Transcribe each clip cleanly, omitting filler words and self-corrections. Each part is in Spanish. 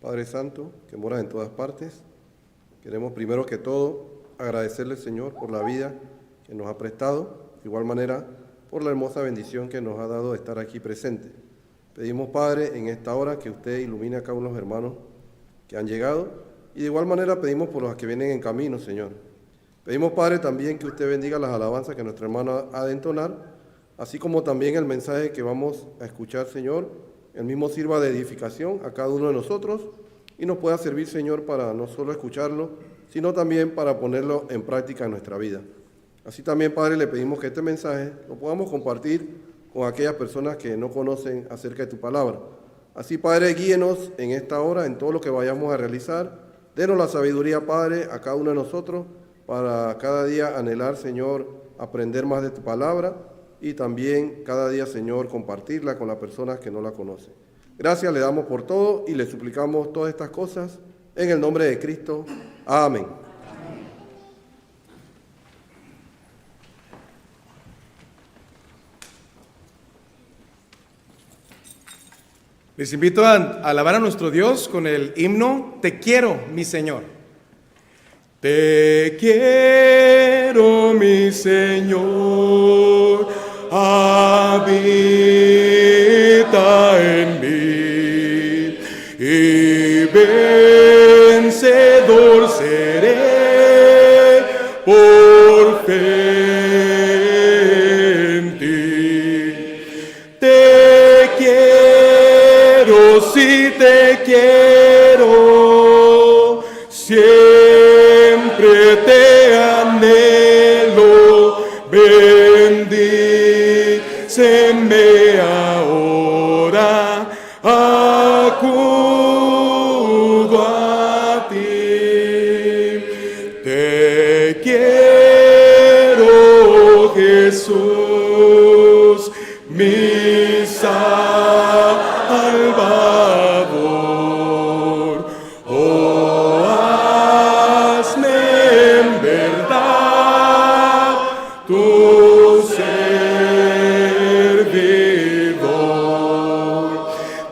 Padre Santo, que moras en todas partes, queremos primero que todo agradecerle, Señor, por la vida que nos ha prestado, de igual manera por la hermosa bendición que nos ha dado de estar aquí presente. Pedimos, Padre, en esta hora que usted ilumine a cada uno de los hermanos que han llegado y de igual manera pedimos por los que vienen en camino, Señor. Pedimos, Padre, también que usted bendiga las alabanzas que nuestro hermano ha de entonar, así como también el mensaje que vamos a escuchar, Señor, el mismo sirva de edificación a cada uno de nosotros y nos pueda servir, Señor, para no solo escucharlo, sino también para ponerlo en práctica en nuestra vida. Así también, Padre, le pedimos que este mensaje lo podamos compartir con aquellas personas que no conocen acerca de tu palabra. Así, Padre, guíenos en esta hora, en todo lo que vayamos a realizar. Denos la sabiduría, Padre, a cada uno de nosotros, para cada día anhelar, Señor, aprender más de tu palabra y también cada día, Señor, compartirla con las personas que no la conocen. Gracias le damos por todo y le suplicamos todas estas cosas en el nombre de Cristo. Amén. Les invito a alabar a nuestro Dios con el himno Te quiero, mi Señor. Te quiero, mi Señor, habita en mí y vencedor seré por fe en ti. Te quiero, sí te quiero, siempre te anhelo, bendíceme ahora, acudo a ti. Te quiero, Jesús, mi Salvador. Oh, hazme en verdad tu servidor.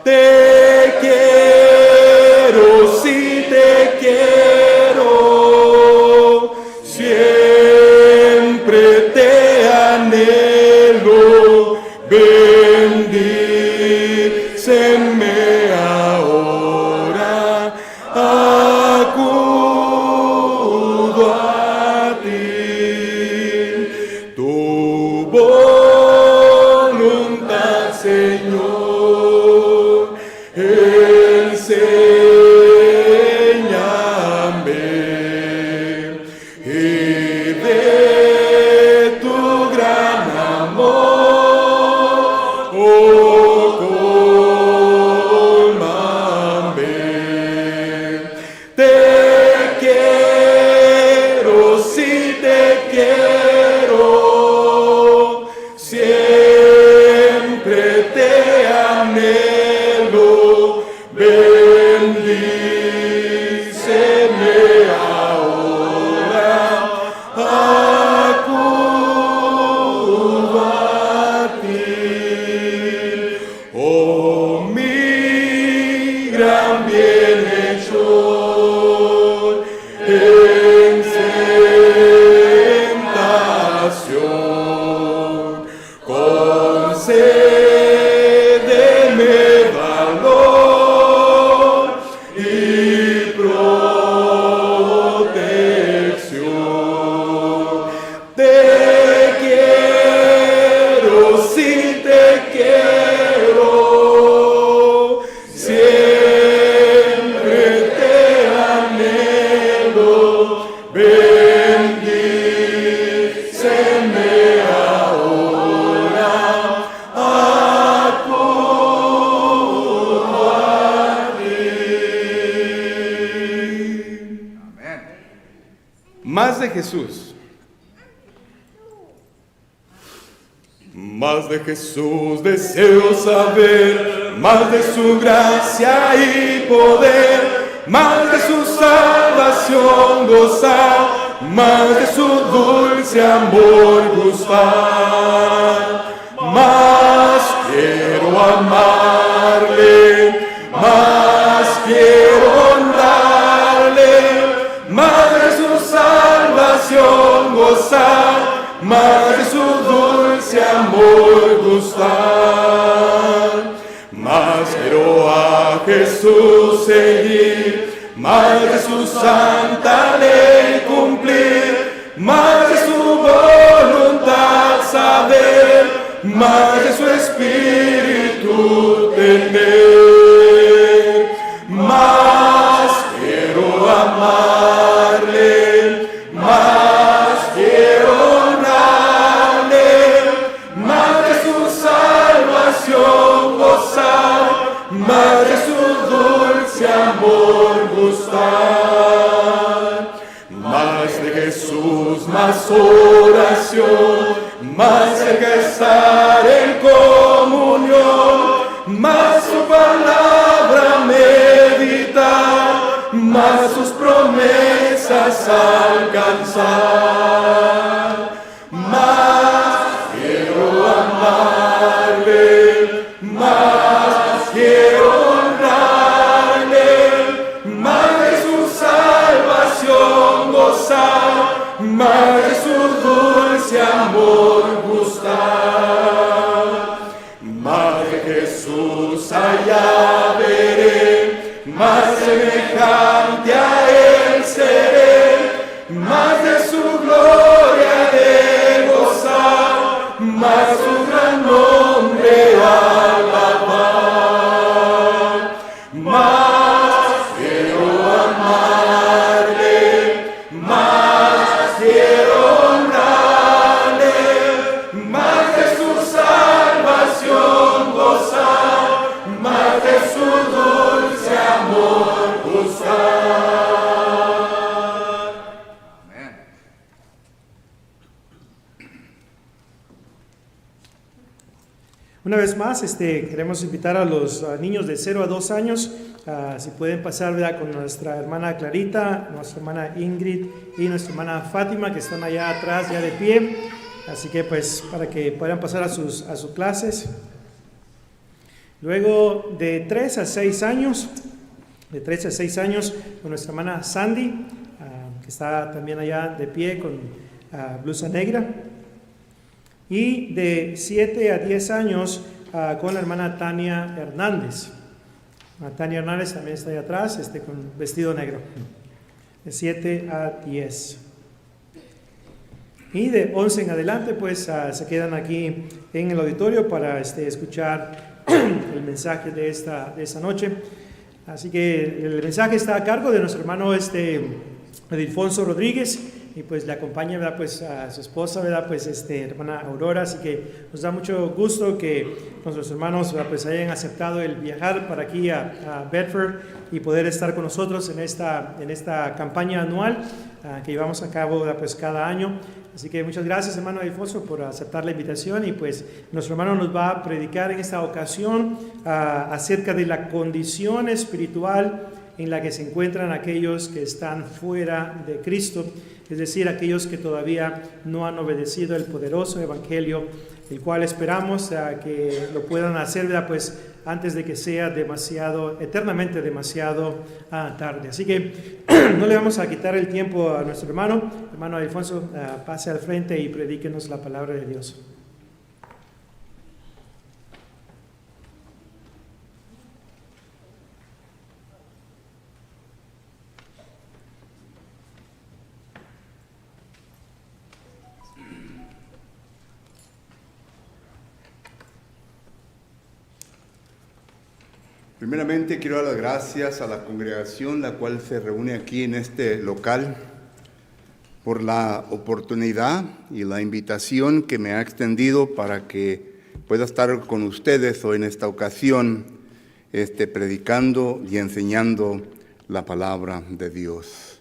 Te quiero, sí te quiero, siempre te anhelo, bendíceme ahora, acudo a ti. Tu voluntad, Señor, enséñame, y de tu gran amor, oh, cólmame. Te quiero, sí te quiero, siempre te anhelo, bendíceme ahora, acudo a ti. Oh, mi gran bienhechor, en tentación, concédeme valor y protección. Te quiero, sí te quiero, siempre te anhelo, bendíceme ahora, acudo a ti. Más de Jesús. Más de Jesús deseo saber, más de su gracia y poder, más de su salvación gozar, más de su dulce amor gustar. Más quiero amarle, más quiero gozar, más de su dulce amor gustar. Más quiero a Jesús seguir, más de su santa ley cumplir, más de su voluntad saber, más de su espíritu tener. Más quiero amarle, más quiero honrarle, más de su salvación gozar, más de su dulce amor gustar. Más de Jesús, más oración, más cerca estar en comunión, más su palabra meditar, más sus promesas alcanzar. Más quiero amarle, más quiero honrarle, más de su salvación gozar, más de su dulce amor gustar. Más de Jesús allá veré, más semejante a Él seré, más de su gloria de gozar, más su gran nombre alabar. Más quiero amarle, más quiero honrarle, más de su salvación gozar, más de su dulce amor gustar. Amén. Una vez más, queremos invitar a los niños de 0 a 2 años, si pueden pasar, ¿verdad?, con nuestra hermana Clarita, nuestra hermana Ingrid y nuestra hermana Fátima, que están allá atrás ya de pie. Así que pues para que puedan pasar a sus clases. Luego de 3 a 6 años, con nuestra hermana Sandy, que está también allá de pie con blusa negra. Y de 7 a 10 años con la hermana Tania Hernández. Tania Hernández también está ahí atrás, con vestido negro. De 7 a 10. Y de 11 en adelante, pues se quedan aquí en el auditorio para escuchar el mensaje de esta noche. Así que el mensaje está a cargo de nuestro hermano Edilfonso Rodríguez, y pues le acompaña, ¿verdad?, pues a su esposa, ¿verdad?, pues hermana Aurora. Así que nos da mucho gusto que nuestros hermanos, ¿verdad?, pues hayan aceptado el viajar para aquí a Bedford y poder estar con nosotros en esta campaña anual que llevamos a cabo, ¿verdad?, pues cada año. Así que muchas gracias, hermano Edilfonso, por aceptar la invitación. Y pues nuestro hermano nos va a predicar en esta ocasión acerca de la condición espiritual en la que se encuentran aquellos que están fuera de Cristo, es decir, aquellos que todavía no han obedecido el poderoso evangelio, el cual esperamos que lo puedan hacer, ¿verdad?, pues antes de que sea eternamente demasiado tarde. Así que no le vamos a quitar el tiempo a nuestro hermano Alfonso, pase al frente y predíquenos la palabra de Dios. Primeramente quiero dar las gracias a la congregación la cual se reúne aquí en este local por la oportunidad y la invitación que me ha extendido para que pueda estar con ustedes hoy en esta ocasión predicando y enseñando la palabra de Dios.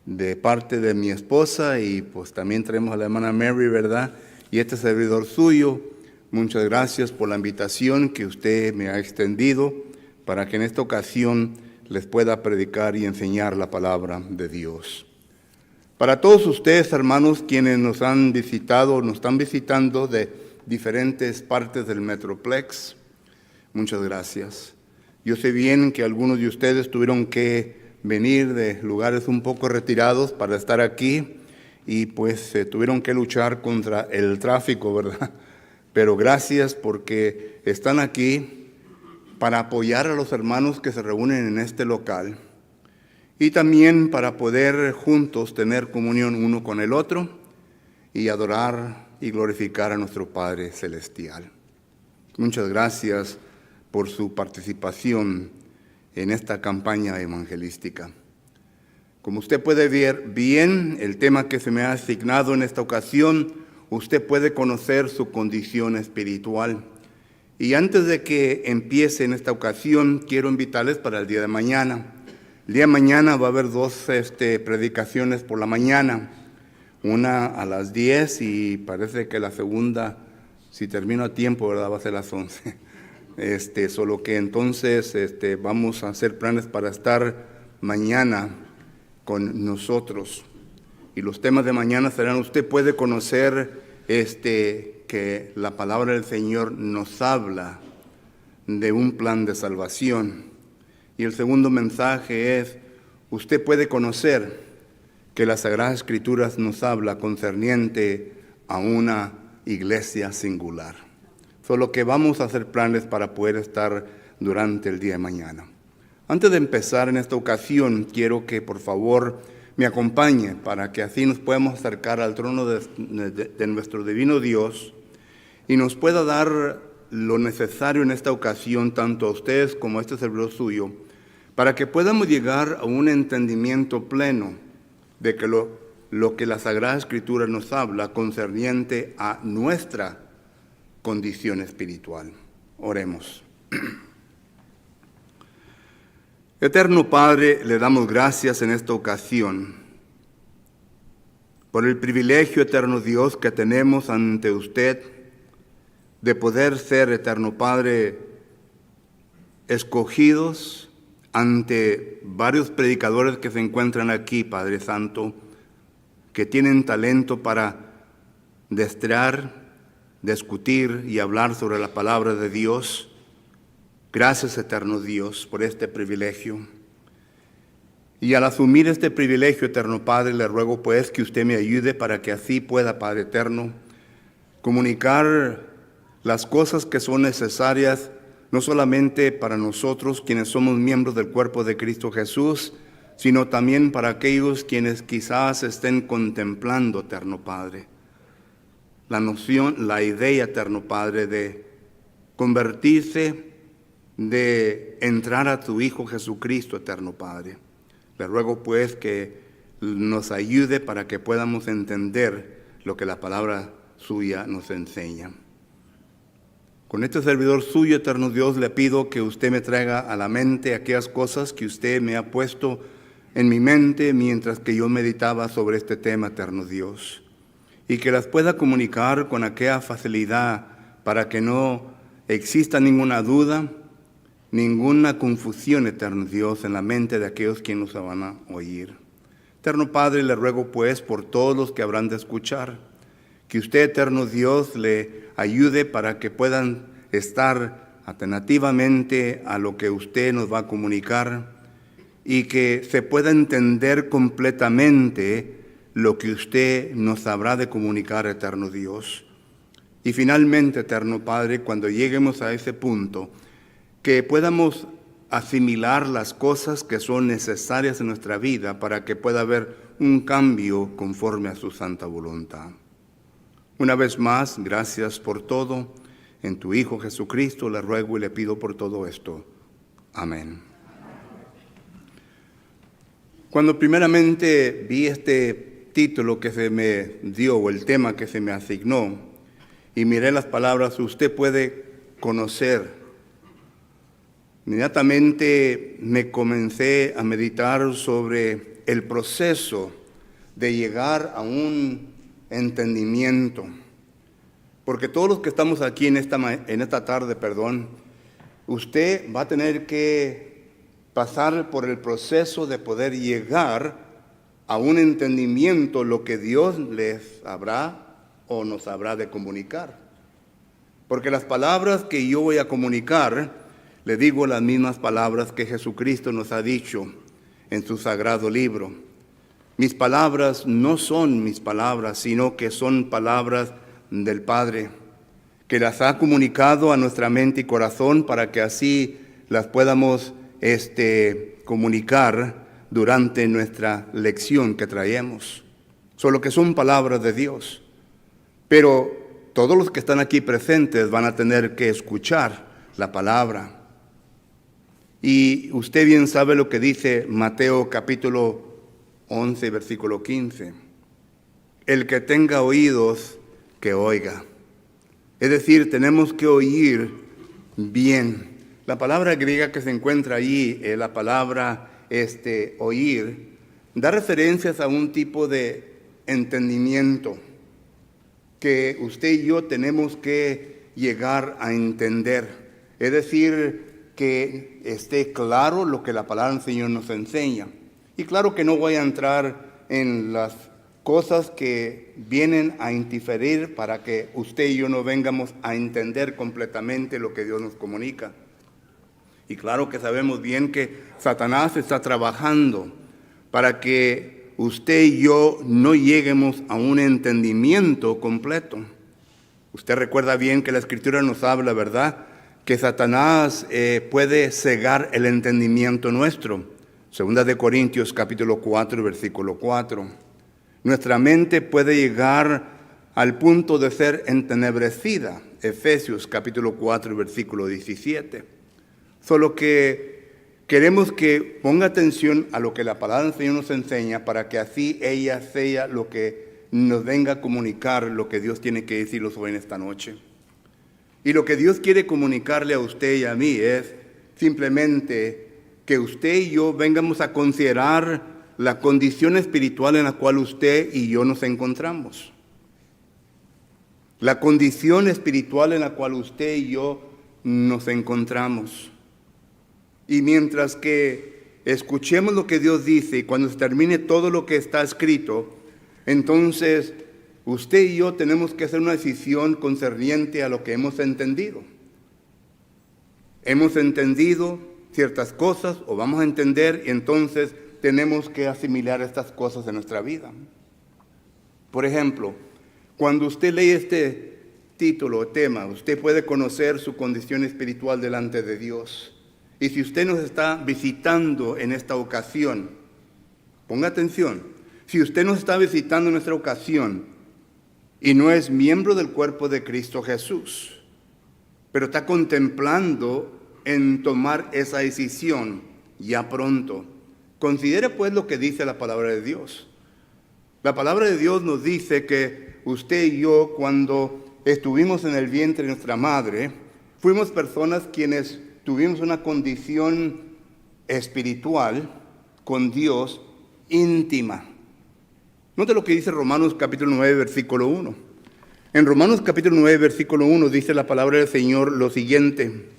De parte de mi esposa, y pues también tenemos a la hermana Mary, ¿verdad?, y este servidor suyo, muchas gracias por la invitación que usted me ha extendido para que en esta ocasión les pueda predicar y enseñar la palabra de Dios. Para todos ustedes, hermanos, quienes nos han visitado, nos están visitando de diferentes partes del Metroplex, muchas gracias. Yo sé bien que algunos de ustedes tuvieron que venir de lugares un poco retirados para estar aquí, y pues tuvieron que luchar contra el tráfico, ¿verdad? Pero gracias porque están aquí para apoyar a los hermanos que se reúnen en este local y también para poder juntos tener comunión uno con el otro y adorar y glorificar a nuestro Padre Celestial. Muchas gracias por su participación en esta campaña evangelística. Como usted puede ver bien, el tema que se me ha asignado en esta ocasión, usted puede conocer su condición espiritual. Y antes de que empiece en esta ocasión, quiero invitarles para el día de mañana. El día de mañana va a haber dos predicaciones por la mañana. Una a las 10 y parece que la segunda, si termino a tiempo, ¿verdad?, va a ser a las 11. Solo que entonces vamos a hacer planes para estar mañana con nosotros. Y los temas de mañana serán, usted puede conocer que la palabra del Señor nos habla de un plan de salvación. Y el segundo mensaje es, usted puede conocer que las Sagradas Escrituras nos habla concerniente a una iglesia singular. Solo que vamos a hacer planes para poder estar durante el día de mañana. Antes de empezar en esta ocasión, quiero que por favor me acompañe para que así nos podamos acercar al trono de nuestro divino Dios y nos pueda dar lo necesario en esta ocasión, tanto a ustedes como a este servidor suyo, para que podamos llegar a un entendimiento pleno de que lo que la Sagrada Escritura nos habla concerniente a nuestra condición espiritual. Oremos. Eterno Padre, le damos gracias en esta ocasión por el privilegio, eterno Dios, que tenemos ante usted de poder ser, eterno Padre, escogidos ante varios predicadores que se encuentran aquí, Padre Santo, que tienen talento para destellar, discutir y hablar sobre la palabra de Dios. Gracias, eterno Dios, por este privilegio. Y al asumir este privilegio, eterno Padre, le ruego pues que usted me ayude para que así pueda, Padre eterno, comunicar las cosas que son necesarias, no solamente para nosotros quienes somos miembros del cuerpo de Cristo Jesús, sino también para aquellos quienes quizás estén contemplando, eterno Padre, la noción, la idea, eterno Padre, de convertirse, de entrar a tu Hijo Jesucristo, eterno Padre. Le ruego pues que nos ayude para que podamos entender lo que la palabra suya nos enseña. Con este servidor suyo, eterno Dios, le pido que usted me traiga a la mente aquellas cosas que usted me ha puesto en mi mente mientras que yo meditaba sobre este tema, eterno Dios, y que las pueda comunicar con aquella facilidad para que no exista ninguna duda, ninguna confusión, eterno Dios, en la mente de aquellos quienes nos van a oír. Eterno Padre, le ruego pues por todos los que habrán de escuchar, que usted, eterno Dios, le ayude para que puedan estar atentativamente a lo que usted nos va a comunicar y que se pueda entender completamente lo que usted nos habrá de comunicar, eterno Dios. Y finalmente, eterno Padre, cuando lleguemos a ese punto, que podamos asimilar las cosas que son necesarias en nuestra vida para que pueda haber un cambio conforme a su santa voluntad. Una vez más, gracias por todo. En tu Hijo Jesucristo le ruego y le pido por todo esto. Amén. Cuando primeramente vi este título que se me dio, o el tema que se me asignó, y miré las palabras, usted puede conocer, inmediatamente me comencé a meditar sobre el proceso de llegar a un entendimiento. Porque todos los que estamos aquí en esta tarde, usted va a tener que pasar por el proceso de poder llegar a un entendimiento, lo que Dios les habrá o nos habrá de comunicar. Porque las palabras que yo voy a comunicar, le digo las mismas palabras que Jesucristo nos ha dicho en su sagrado libro. mis palabras no son mis palabras, sino que son palabras del Padre, que las ha comunicado a nuestra mente y corazón para que así las podamos comunicar durante nuestra lección que traemos. Solo que son palabras de Dios. Pero todos los que están aquí presentes van a tener que escuchar la palabra. Y usted bien sabe lo que dice Mateo capítulo 11, versículo 15. El que tenga oídos, que oiga. Es decir, tenemos que oír bien. La palabra griega que se encuentra allí, la palabra oír, da referencias a un tipo de entendimiento que usted y yo tenemos que llegar a entender. Es decir, que esté claro lo que la palabra del Señor nos enseña. Y claro que no voy a entrar en las cosas que vienen a interferir para que usted y yo no vengamos a entender completamente lo que Dios nos comunica. Y claro que sabemos bien que Satanás está trabajando para que usted y yo no lleguemos a un entendimiento completo. Usted recuerda bien que la Escritura nos habla, ¿verdad?, que Satanás puede cegar el entendimiento nuestro. Segunda de Corintios capítulo 4, versículo 4. Nuestra mente puede llegar al punto de ser entenebrecida. Efesios capítulo 4, versículo 17. Solo que queremos que ponga atención a lo que la palabra del Señor nos enseña para que así ella sea lo que nos venga a comunicar lo que Dios tiene que decirnos hoy en esta noche. Y lo que Dios quiere comunicarle a usted y a mí es simplemente que usted y yo vengamos a considerar la condición espiritual en la cual usted y yo nos encontramos. La condición espiritual en la cual usted y yo nos encontramos. Y mientras que escuchemos lo que Dios dice y cuando se termine todo lo que está escrito, entonces usted y yo tenemos que hacer una decisión concerniente a lo que hemos entendido. Hemos entendido ciertas cosas o vamos a entender y entonces tenemos que asimilar estas cosas en nuestra vida. Por ejemplo, cuando usted lee este título o tema, usted puede conocer su condición espiritual delante de Dios. Y si usted nos está visitando en esta ocasión, ponga atención, si usted nos está visitando en nuestra ocasión y no es miembro del cuerpo de Cristo Jesús, pero está contemplando en tomar esa decisión ya pronto, considere pues lo que dice la palabra de Dios. La palabra de Dios nos dice que usted y yo, cuando estuvimos en el vientre de nuestra madre, fuimos personas quienes tuvimos una condición espiritual con Dios íntima. Note lo que dice Romanos capítulo 9, versículo 1. En Romanos capítulo 9, versículo 1 dice la palabra del Señor lo siguiente.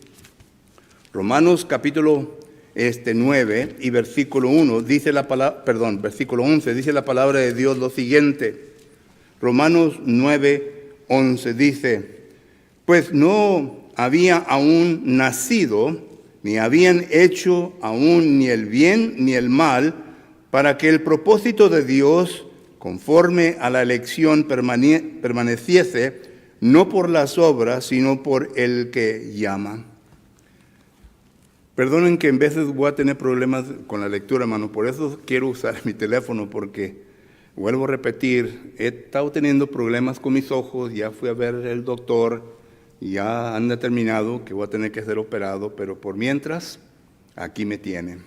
Romanos capítulo 9 y versículo 1 dice la palabra, versículo 11 dice la palabra de Dios lo siguiente. Romanos 9, 11 dice: pues no había aún nacido, ni habían hecho aún ni el bien ni el mal, para que el propósito de Dios, conforme a la elección, permaneciese, no por las obras, sino por el que llama. Perdonen que en veces voy a tener problemas con la lectura, hermano, por eso quiero usar mi teléfono, porque, vuelvo a repetir, he estado teniendo problemas con mis ojos, ya fui a ver el doctor, ya han determinado que voy a tener que ser operado, pero por mientras, aquí me tienen.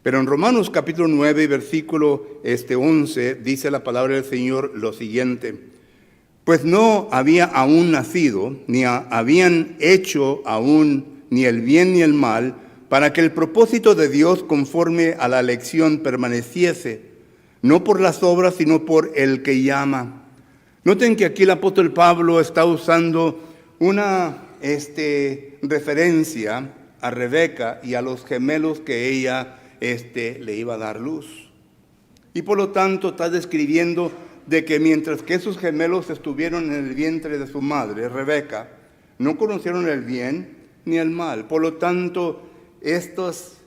Pero en Romanos capítulo 9, versículo 11, dice la palabra del Señor lo siguiente: pues no había aún nacido, ni habían hecho aún ni el bien ni el mal, para que el propósito de Dios conforme a la elección permaneciese, no por las obras, sino por el que llama. Noten que aquí el apóstol Pablo está usando una referencia a Rebeca y a los gemelos que ella le iba a dar luz. Y por lo tanto está describiendo de que mientras que esos gemelos estuvieron en el vientre de su madre, Rebeca, no conocieron el bien ni el mal. Por lo tanto, estas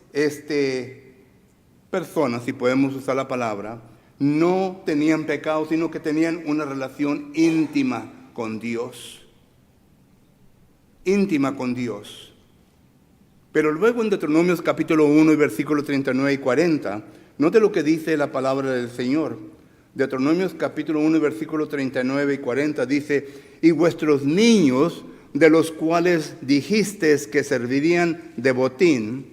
personas, si podemos usar la palabra, no tenían pecado, sino que tenían una relación íntima con Dios. Íntima con Dios. Pero luego en Deuteronomios capítulo 1 y versículos 39 y 40, note lo que dice la palabra del Señor. Deuteronomios capítulo 1 y versículos 39 y 40 dice: y vuestros niños, de los cuales dijisteis que servirían de botín,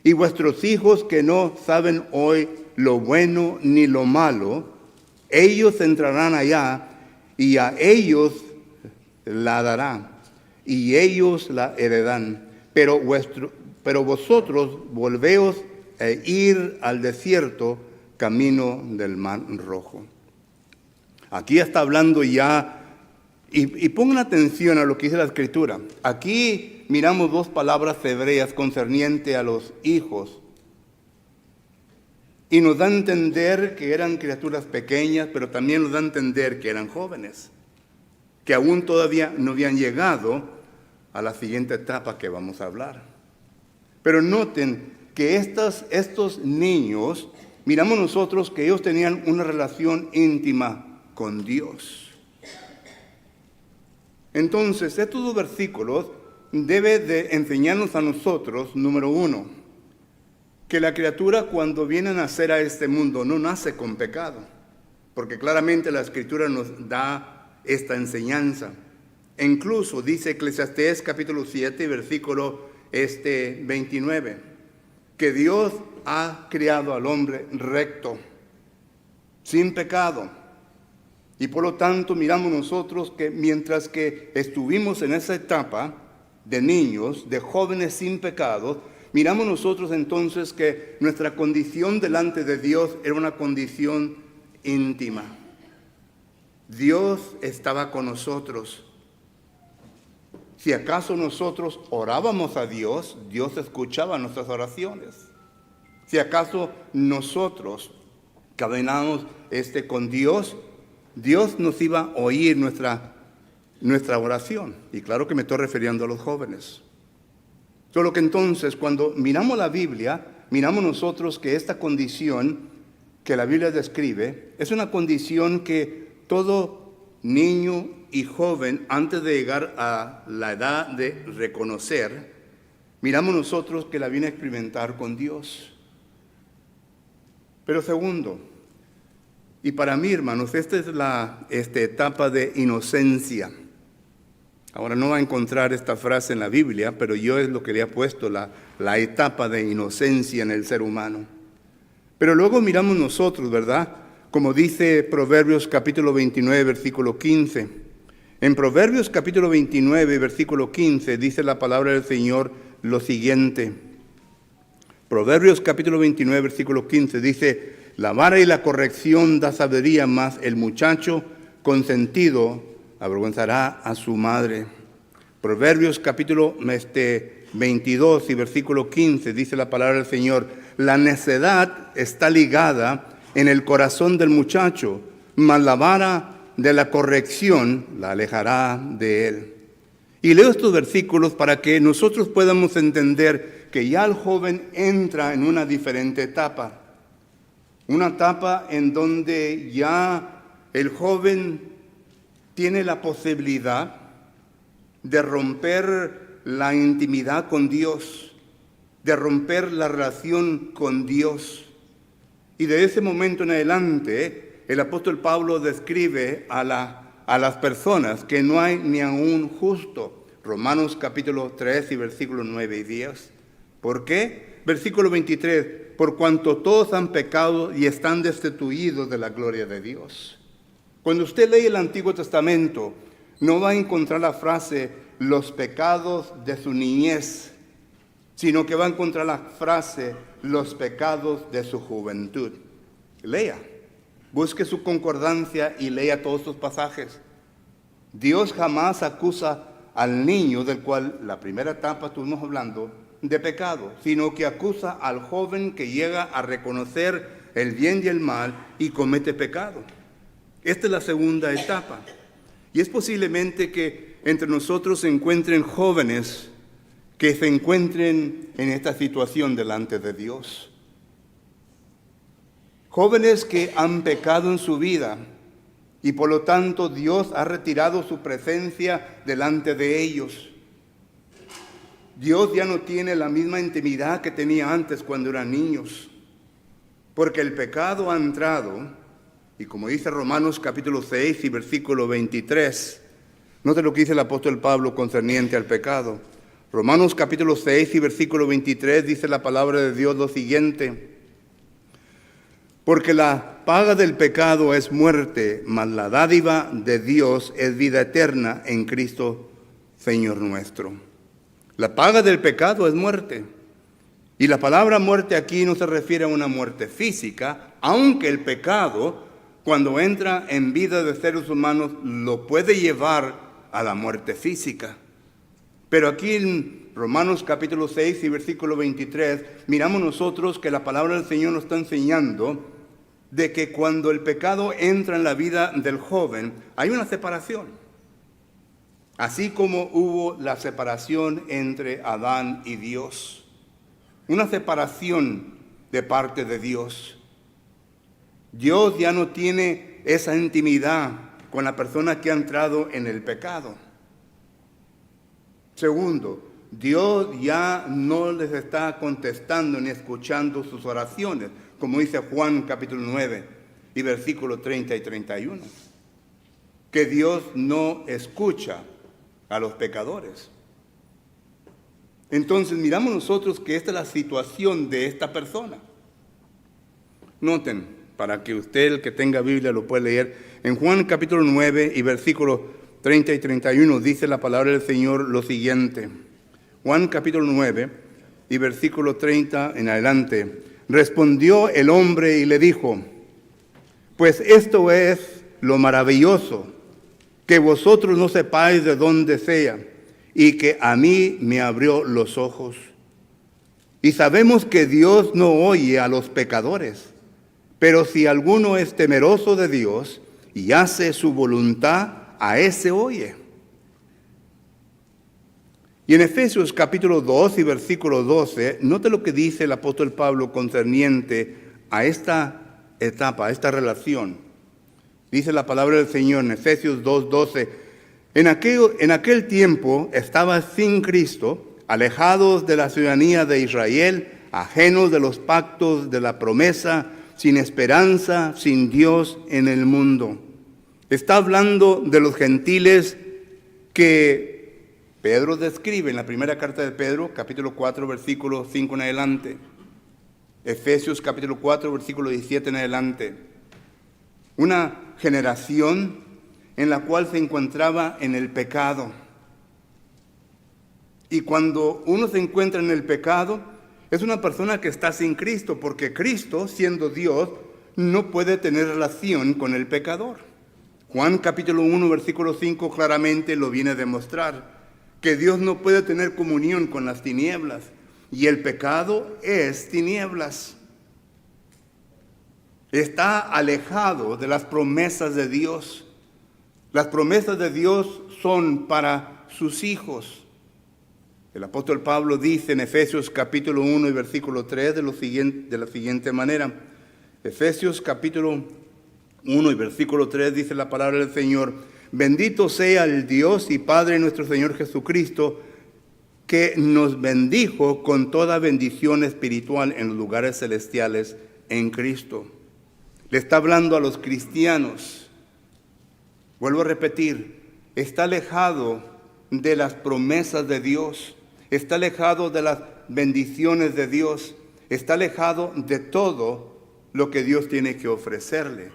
y vuestros hijos que no saben hoy lo bueno ni lo malo, ellos entrarán allá, y a ellos la darán, y ellos la heredarán. Pero vosotros volveos a ir al desierto, camino del Mar Rojo. Aquí está hablando ya, y pongan atención a lo que dice la Escritura. Aquí miramos dos palabras hebreas concernientes a los hijos. Y nos da a entender que eran criaturas pequeñas, pero también nos da a entender que eran jóvenes, que aún todavía no habían llegado a la siguiente etapa que vamos a hablar. Pero noten que estos niños, miramos nosotros que ellos tenían una relación íntima con Dios. Entonces, estos dos versículos deben de enseñarnos a nosotros, número uno, que la criatura cuando viene a nacer a este mundo no nace con pecado, porque claramente la Escritura nos da esta enseñanza. E incluso dice Eclesiastés capítulo 7, versículo 29, que Dios ha creado al hombre recto, sin pecado. Y por lo tanto miramos nosotros que mientras que estuvimos en esa etapa de niños, de jóvenes sin pecado, miramos nosotros entonces que nuestra condición delante de Dios era una condición íntima. Dios estaba con nosotros. Si acaso nosotros orábamos a Dios, Dios escuchaba nuestras oraciones. Si acaso nosotros caminábamos con Dios, Dios nos iba a oír nuestra oración. Y claro que me estoy refiriendo a los jóvenes. Solo que entonces cuando miramos la Biblia, miramos nosotros que esta condición que la Biblia describe es una condición que todo niño y joven, antes de llegar a la edad de reconocer, miramos nosotros que la viene a experimentar con Dios. Pero segundo, y para mí, hermanos, esta es la etapa de inocencia. Ahora no va a encontrar esta frase en la Biblia, pero yo es lo que le he puesto, la etapa de inocencia en el ser humano. Pero luego miramos nosotros, ¿verdad? Como dice Proverbios capítulo 29, versículo 15. En Proverbios capítulo 29, versículo 15, dice la palabra del Señor lo siguiente. Proverbios capítulo 29, versículo 15, dice: la vara y la corrección da sabiduría, mas el muchacho consentido avergonzará a su madre. Proverbios capítulo 22 y versículo 15, dice la palabra del Señor: la necedad está ligada en el corazón del muchacho, mas la vara de la corrección la alejará de él. Y leo estos versículos para que nosotros podamos entender que ya el joven entra en una diferente etapa. Una etapa en donde ya el joven tiene la posibilidad de romper la intimidad con Dios, de romper la relación con Dios. Y de ese momento en adelante, el apóstol Pablo describe a las personas que no hay ni a un justo. Romanos capítulo 3 y versículos 9 y 10. ¿Por qué? Versículo 23, por cuanto todos han pecado y están destituidos de la gloria de Dios. Cuando usted lee el Antiguo Testamento, no va a encontrar la frase los pecados de su niñez, sino que va a encontrar la frase los pecados de su juventud. Lea, busque su concordancia y lea todos estos pasajes. Dios jamás acusa al niño, del cual la primera etapa estuvimos hablando, de pecado, sino que acusa al joven que llega a reconocer el bien y el mal y comete pecado. Esta es la segunda etapa. Y es posiblemente que entre nosotros se encuentren jóvenes que se encuentren en esta situación delante de Dios. Jóvenes que han pecado en su vida y por lo tanto Dios ha retirado su presencia delante de ellos. Dios ya no tiene la misma intimidad que tenía antes cuando eran niños, porque el pecado ha entrado, y como dice Romanos capítulo 6 y versículo 23, note lo que dice el apóstol Pablo concerniente al pecado. Romanos capítulo 6 y versículo 23 dice la palabra de Dios lo siguiente: porque la paga del pecado es muerte, mas la dádiva de Dios es vida eterna en Cristo Señor nuestro. La paga del pecado es muerte. Y la palabra muerte aquí no se refiere a una muerte física, aunque el pecado, cuando entra en vida de seres humanos, lo puede llevar a la muerte física. Pero aquí en Romanos capítulo 6 y versículo 23, miramos nosotros que la palabra del Señor nos está enseñando de que cuando el pecado entra en la vida del joven, hay una separación. Así como hubo la separación entre Adán y Dios. Una separación de parte de Dios. Dios ya no tiene esa intimidad con la persona que ha entrado en el pecado. Segundo, Dios ya no les está contestando ni escuchando sus oraciones, como dice Juan capítulo 9 y versículos 30 y 31. Que Dios no escucha a los pecadores. Entonces miramos nosotros que esta es la situación de esta persona. Noten, para que usted, el que tenga Biblia, lo pueda leer. En Juan capítulo 9 y versículos 30 y 31 dice la palabra del Señor lo siguiente. Juan capítulo 9 y versículo 30 en adelante. Respondió el hombre y le dijo: pues esto es lo maravilloso, que vosotros no sepáis de dónde sea, y que a mí me abrió los ojos. Y sabemos que Dios no oye a los pecadores, pero si alguno es temeroso de Dios y hace su voluntad, a ese oye. Y en Efesios capítulo 2 y versículo 12, note lo que dice el apóstol Pablo concerniente a esta etapa, a esta relación. Dice la palabra del Señor en Efesios 2:12, en aquel tiempo estabas sin Cristo, alejados de la ciudadanía de Israel, ajenos de los pactos de la promesa, sin esperanza, sin Dios en el mundo. Está hablando de los gentiles que Pedro describe en la primera carta de Pedro, capítulo 4, versículo 5 en adelante. Efesios capítulo 4, versículo 17 en adelante. Una generación en la cual se encontraba en el pecado. Y cuando uno se encuentra en el pecado, es una persona que está sin Cristo, porque Cristo, siendo Dios, no puede tener relación con el pecador. Juan capítulo 1, versículo 5 claramente lo viene a demostrar, que Dios no puede tener comunión con las tinieblas, y el pecado es tinieblas. Está alejado de las promesas de Dios. Las promesas de Dios son para sus hijos. El apóstol Pablo dice en Efesios capítulo 1 y versículo 3 de la siguiente manera. Efesios capítulo 1 y versículo 3 dice la palabra del Señor: bendito sea el Dios y Padre de nuestro Señor Jesucristo, que nos bendijo con toda bendición espiritual en los lugares celestiales en Cristo. Le está hablando a los cristianos. Vuelvo a repetir, está alejado de las promesas de Dios, está alejado de las bendiciones de Dios, está alejado de todo lo que Dios tiene que ofrecerle,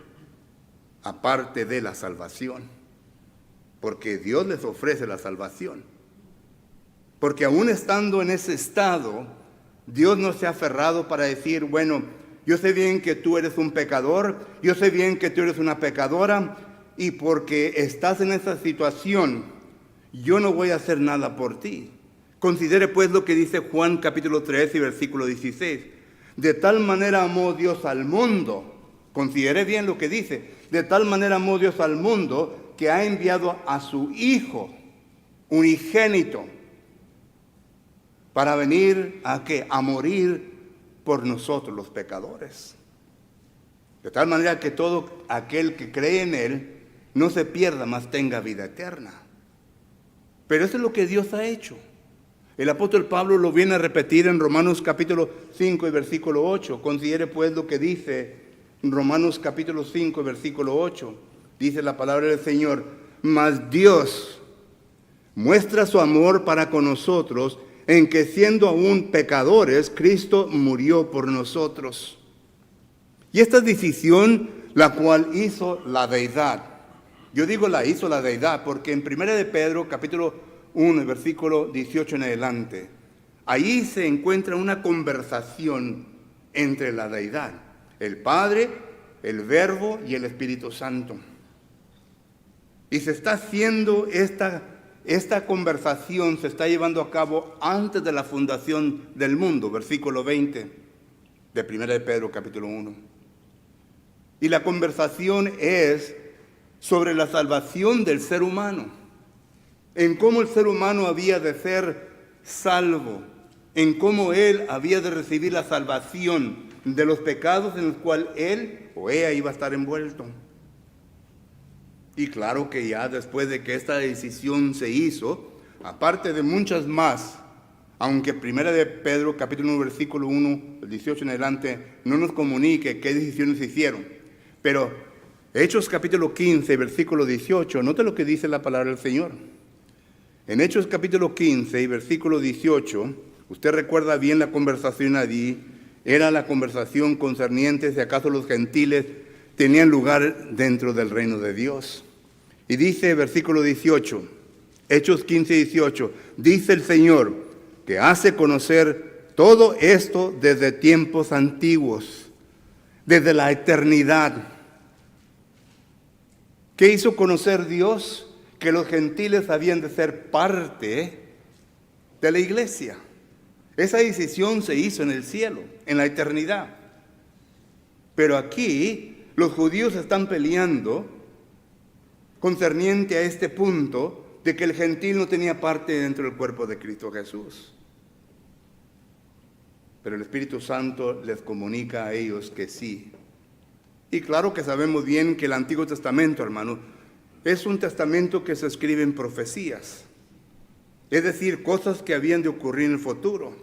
aparte de la salvación. Porque Dios les ofrece la salvación. Porque aún estando en ese estado, Dios no se ha aferrado para decir, bueno, yo sé bien que tú eres un pecador, yo sé bien que tú eres una pecadora, y porque estás en esa situación, yo no voy a hacer nada por ti. Considere pues lo que dice Juan capítulo 3 y versículo 16. De tal manera amó Dios al mundo, considere bien lo que dice, de tal manera amó Dios al mundo que ha enviado a su Hijo unigénito para venir a ¿qué? A morir por nosotros los pecadores. de tal manera que todo aquel que cree en Él no se pierda, mas tenga vida eterna. Pero eso es lo que Dios ha hecho. El apóstol Pablo lo viene a repetir en Romanos capítulo 5 y versículo 8. Considere pues lo que dice Romanos capítulo 5 y versículo 8. Dice la palabra del Señor: mas Dios muestra su amor para con nosotros en que siendo aún pecadores, Cristo murió por nosotros. Y esta decisión la cual hizo la deidad. Yo digo la hizo la deidad porque en 1 de Pedro capítulo 1, versículo 18 en adelante, ahí se encuentra una conversación entre la deidad, el Padre, el Verbo y el Espíritu Santo. Y se está haciendo esta conversación, se está llevando a cabo antes de la fundación del mundo, versículo 20 de 1 de Pedro capítulo 1. Y la conversación es sobre la salvación del ser humano, en cómo el ser humano había de ser salvo, en cómo él había de recibir la salvación de los pecados en los cuales él o ella iba a estar envuelto. Y claro que ya después de que esta decisión se hizo, aparte de muchas más, aunque 1 de Pedro capítulo 1 versículo 1, 18 en adelante, no nos comunique qué decisiones se hicieron, pero Hechos capítulo 15 versículo 18, note lo que dice la palabra del Señor. En Hechos capítulo 15 y versículo 18, usted recuerda bien la conversación allí, era la conversación concerniente si acaso los gentiles tenían lugar dentro del reino de Dios. Y dice versículo 18, Hechos 15 y 18, dice el Señor que hace conocer todo esto desde tiempos antiguos, desde la eternidad. ¿Qué hizo conocer Dios? Que los gentiles habían de ser parte de la iglesia. Esa decisión se hizo en el cielo, en la eternidad. Pero aquí los judíos están peleando concerniente a este punto de que el gentil no tenía parte dentro del cuerpo de Cristo Jesús. Pero el Espíritu Santo les comunica a ellos que sí. Y claro que sabemos bien que el Antiguo Testamento, hermano, es un testamento que se escribe en profecías. Es decir, cosas que habían de ocurrir en el futuro.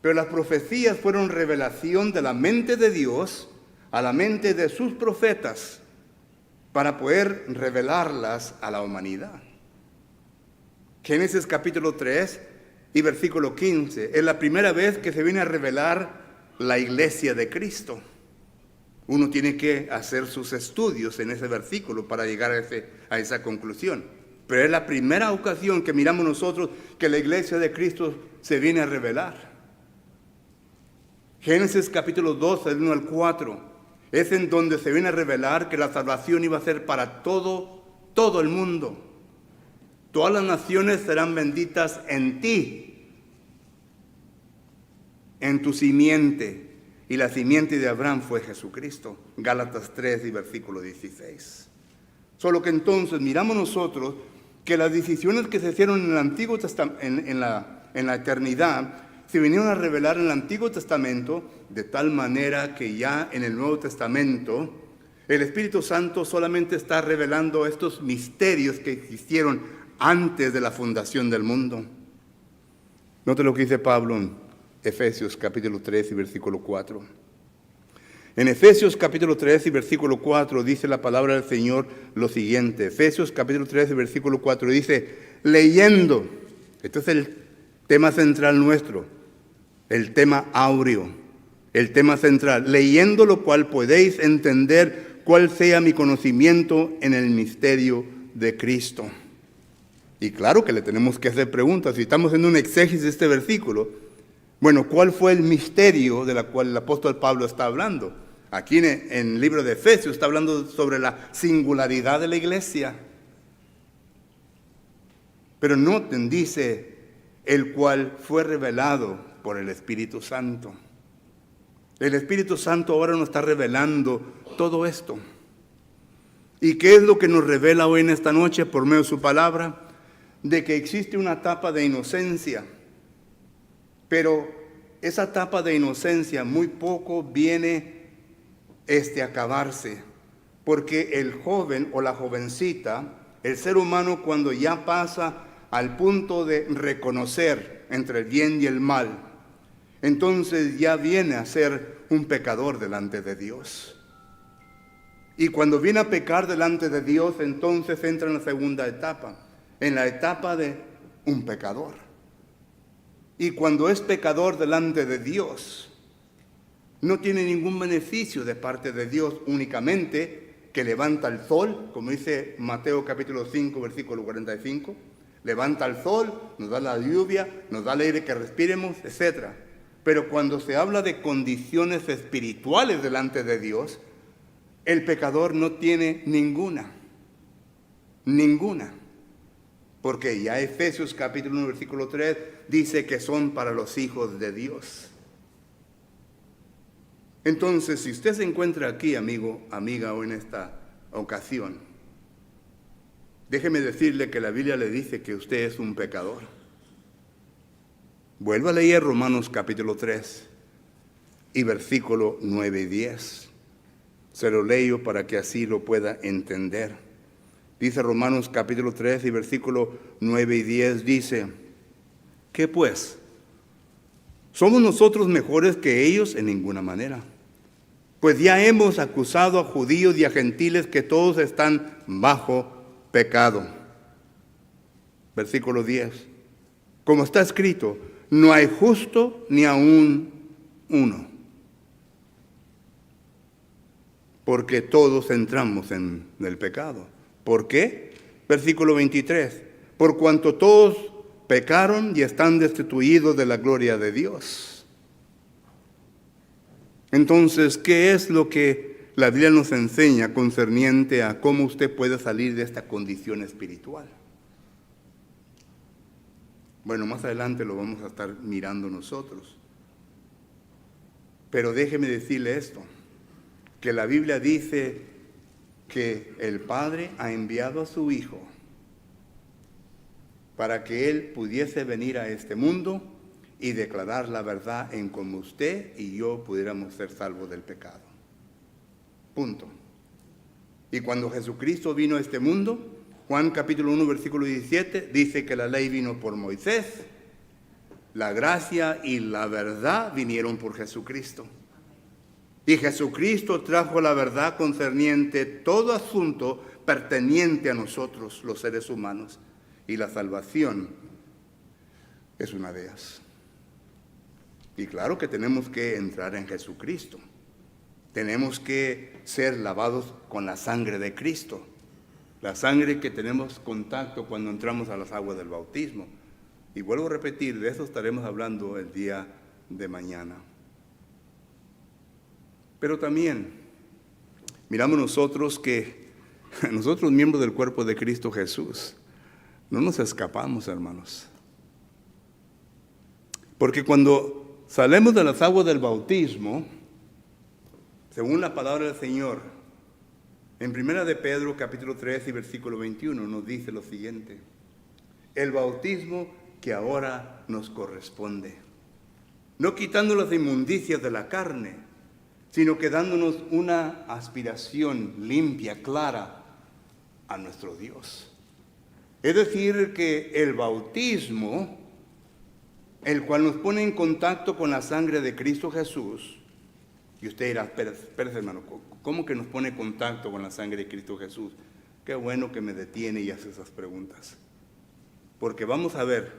Pero las profecías fueron revelación de la mente de Dios a la mente de sus profetas para poder revelarlas a la humanidad. Génesis capítulo 3 y versículo 15 es la primera vez que se viene a revelar la iglesia de Cristo. Uno tiene que hacer sus estudios en ese versículo para llegar a esa conclusión. Pero es la primera ocasión que miramos nosotros que la iglesia de Cristo se viene a revelar. Génesis capítulo 12, del 1 al 4, es en donde se viene a revelar que la salvación iba a ser para todo el mundo. Todas las naciones serán benditas en ti, en tu simiente. Y la simiente de Abraham fue Jesucristo. Gálatas 3 y versículo 16. Solo que entonces miramos nosotros que las decisiones que se hicieron en el Antiguo Testamento, en la eternidad, se vinieron a revelar en el Antiguo Testamento de tal manera que ya en el Nuevo Testamento el Espíritu Santo solamente está revelando estos misterios que existieron antes de la fundación del mundo. Note lo que dice Pablo en Efesios capítulo 3 y versículo 4. En Efesios capítulo 3 y versículo 4 dice la palabra del Señor lo siguiente. Efesios capítulo 3 y versículo 4 dice, leyendo, este es el tema central nuestro, el tema áureo, el tema central, leyendo lo cual podéis entender cuál sea mi conocimiento en el misterio de Cristo. Y claro que le tenemos que hacer preguntas, si estamos en un exégesis de este versículo, bueno, ¿cuál fue el misterio de la cual el apóstol Pablo está hablando? Aquí en el libro de Efesios está hablando sobre la singularidad de la iglesia. Pero noten, dice, el cual fue revelado por el Espíritu Santo. El Espíritu Santo ahora nos está revelando todo esto. ¿Y qué es lo que nos revela hoy en esta noche por medio de su palabra? De que existe una etapa de inocencia. Pero esa etapa de inocencia muy poco viene acabarse, porque el joven o la jovencita, el ser humano, cuando ya pasa al punto de reconocer entre el bien y el mal, entonces ya viene a ser un pecador delante de Dios. Y cuando viene a pecar delante de Dios, entonces entra en la segunda etapa, en la etapa de un pecador. Y cuando es pecador delante de Dios, no tiene ningún beneficio de parte de Dios, únicamente que levanta el sol, como dice Mateo capítulo 5, versículo 45, levanta el sol, nos da la lluvia, nos da el aire que respiremos, etc. Pero cuando se habla de condiciones espirituales delante de Dios, el pecador no tiene ninguna. Porque ya Efesios capítulo 1, versículo 3 dice que son para los hijos de Dios. Entonces, si usted se encuentra aquí, amigo, amiga, o en esta ocasión, déjeme decirle que la Biblia le dice que usted es un pecador. Vuelva a leer Romanos capítulo 3 y versículo 9 y 10. Se lo leo para que así lo pueda entender. Dice Romanos capítulo 3 y versículo 9 y 10, dice: ¿qué pues? ¿Somos nosotros mejores que ellos? En ninguna manera. Pues ya hemos acusado a judíos y a gentiles que todos están bajo pecado. Versículo 10. Como está escrito, no hay justo ni aún uno. Porque todos entramos en el pecado. ¿Por qué? Versículo 23. Por cuanto todos pecaron y están destituidos de la gloria de Dios. Entonces, ¿qué es lo que la Biblia nos enseña concerniente a cómo usted puede salir de esta condición espiritual? Bueno, más adelante lo vamos a estar mirando nosotros. Pero déjeme decirle esto, que la Biblia dice que el Padre ha enviado a su Hijo para que Él pudiese venir a este mundo y declarar la verdad en cómo usted y yo pudiéramos ser salvos del pecado. Punto. Y cuando Jesucristo vino a este mundo, Juan capítulo 1, versículo 17, dice que la ley vino por Moisés, la gracia y la verdad vinieron por Jesucristo. Y Jesucristo trajo la verdad concerniente todo asunto perteneciente a nosotros, los seres humanos. Y la salvación es una de ellas. Y claro que tenemos que entrar en Jesucristo. Tenemos que ser lavados con la sangre de Cristo. La sangre que tenemos contacto cuando entramos a las aguas del bautismo. Y vuelvo a repetir, de eso estaremos hablando el día de mañana. Pero también miramos nosotros que nosotros, miembros del cuerpo de Cristo Jesús, no nos escapamos, hermanos. Porque cuando salimos de las aguas del bautismo, según la palabra del Señor, en 1 de Pedro capítulo 3 y versículo 21 nos dice lo siguiente: el bautismo que ahora nos corresponde, no quitando las inmundicias de la carne, sino que dándonos una aspiración limpia, clara a nuestro Dios. Es decir, que el bautismo, el cual nos pone en contacto con la sangre de Cristo Jesús, y usted dirá, espérese hermano, ¿cómo que nos pone en contacto con la sangre de Cristo Jesús? Qué bueno que me detiene y hace esas preguntas. Porque vamos a ver,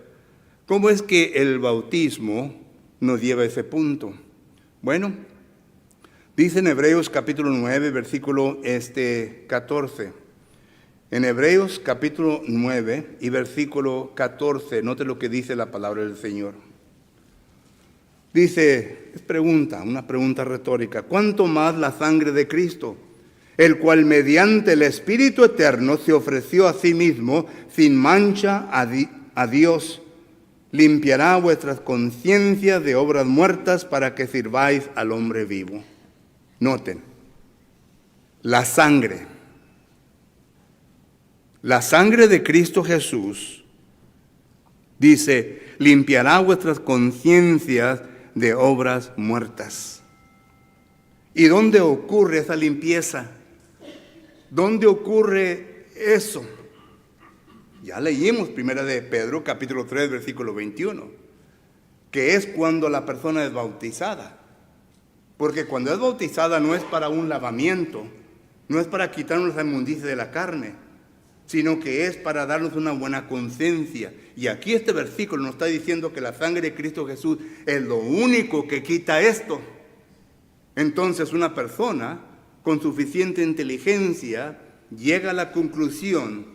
¿cómo es que el bautismo nos lleva a ese punto? Bueno, dice en Hebreos capítulo 9, versículo 14. En Hebreos capítulo 9 y versículo 14, note lo que dice la palabra del Señor. Dice, una pregunta retórica: ¿cuánto más la sangre de Cristo, el cual mediante el Espíritu Eterno se ofreció a sí mismo sin mancha a Dios, limpiará vuestras conciencias de obras muertas para que sirváis al hombre vivo? Noten, la sangre de Cristo Jesús, dice, limpiará vuestras conciencias de obras muertas. ¿Y dónde ocurre esa limpieza? ¿Dónde ocurre eso? Ya leímos 1 de Pedro, capítulo 3, versículo 21, que es cuando la persona es bautizada. Porque cuando es bautizada no es para un lavamiento, no es para quitarnos la inmundicia de la carne, sino que es para darnos una buena conciencia. Y aquí este versículo nos está diciendo que la sangre de Cristo Jesús es lo único que quita esto. Entonces una persona con suficiente inteligencia llega a la conclusión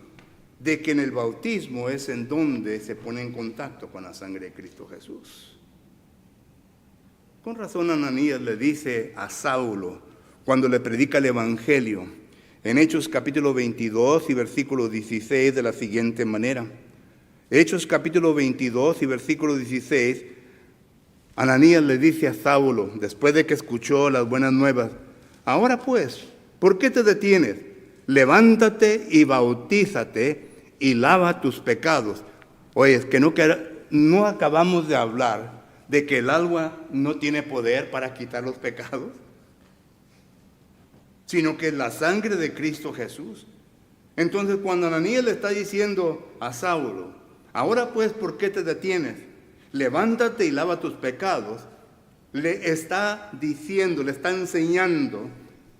de que en el bautismo es en donde se pone en contacto con la sangre de Cristo Jesús. Con razón Ananías le dice a Saulo, cuando le predica el Evangelio, en Hechos capítulo 22 y versículo 16 de la siguiente manera. Hechos capítulo 22 y versículo 16, Ananías le dice a Saulo, después de que escuchó las buenas nuevas, ahora pues, ¿por qué te detienes? Levántate y bautízate y lava tus pecados. Oye, es que no acabamos de hablar de que el agua no tiene poder para quitar los pecados, sino que es la sangre de Cristo Jesús. Entonces cuando Ananías le está diciendo a Saulo, ahora pues, ¿por qué te detienes? Levántate y lava tus pecados, le está diciendo, le está enseñando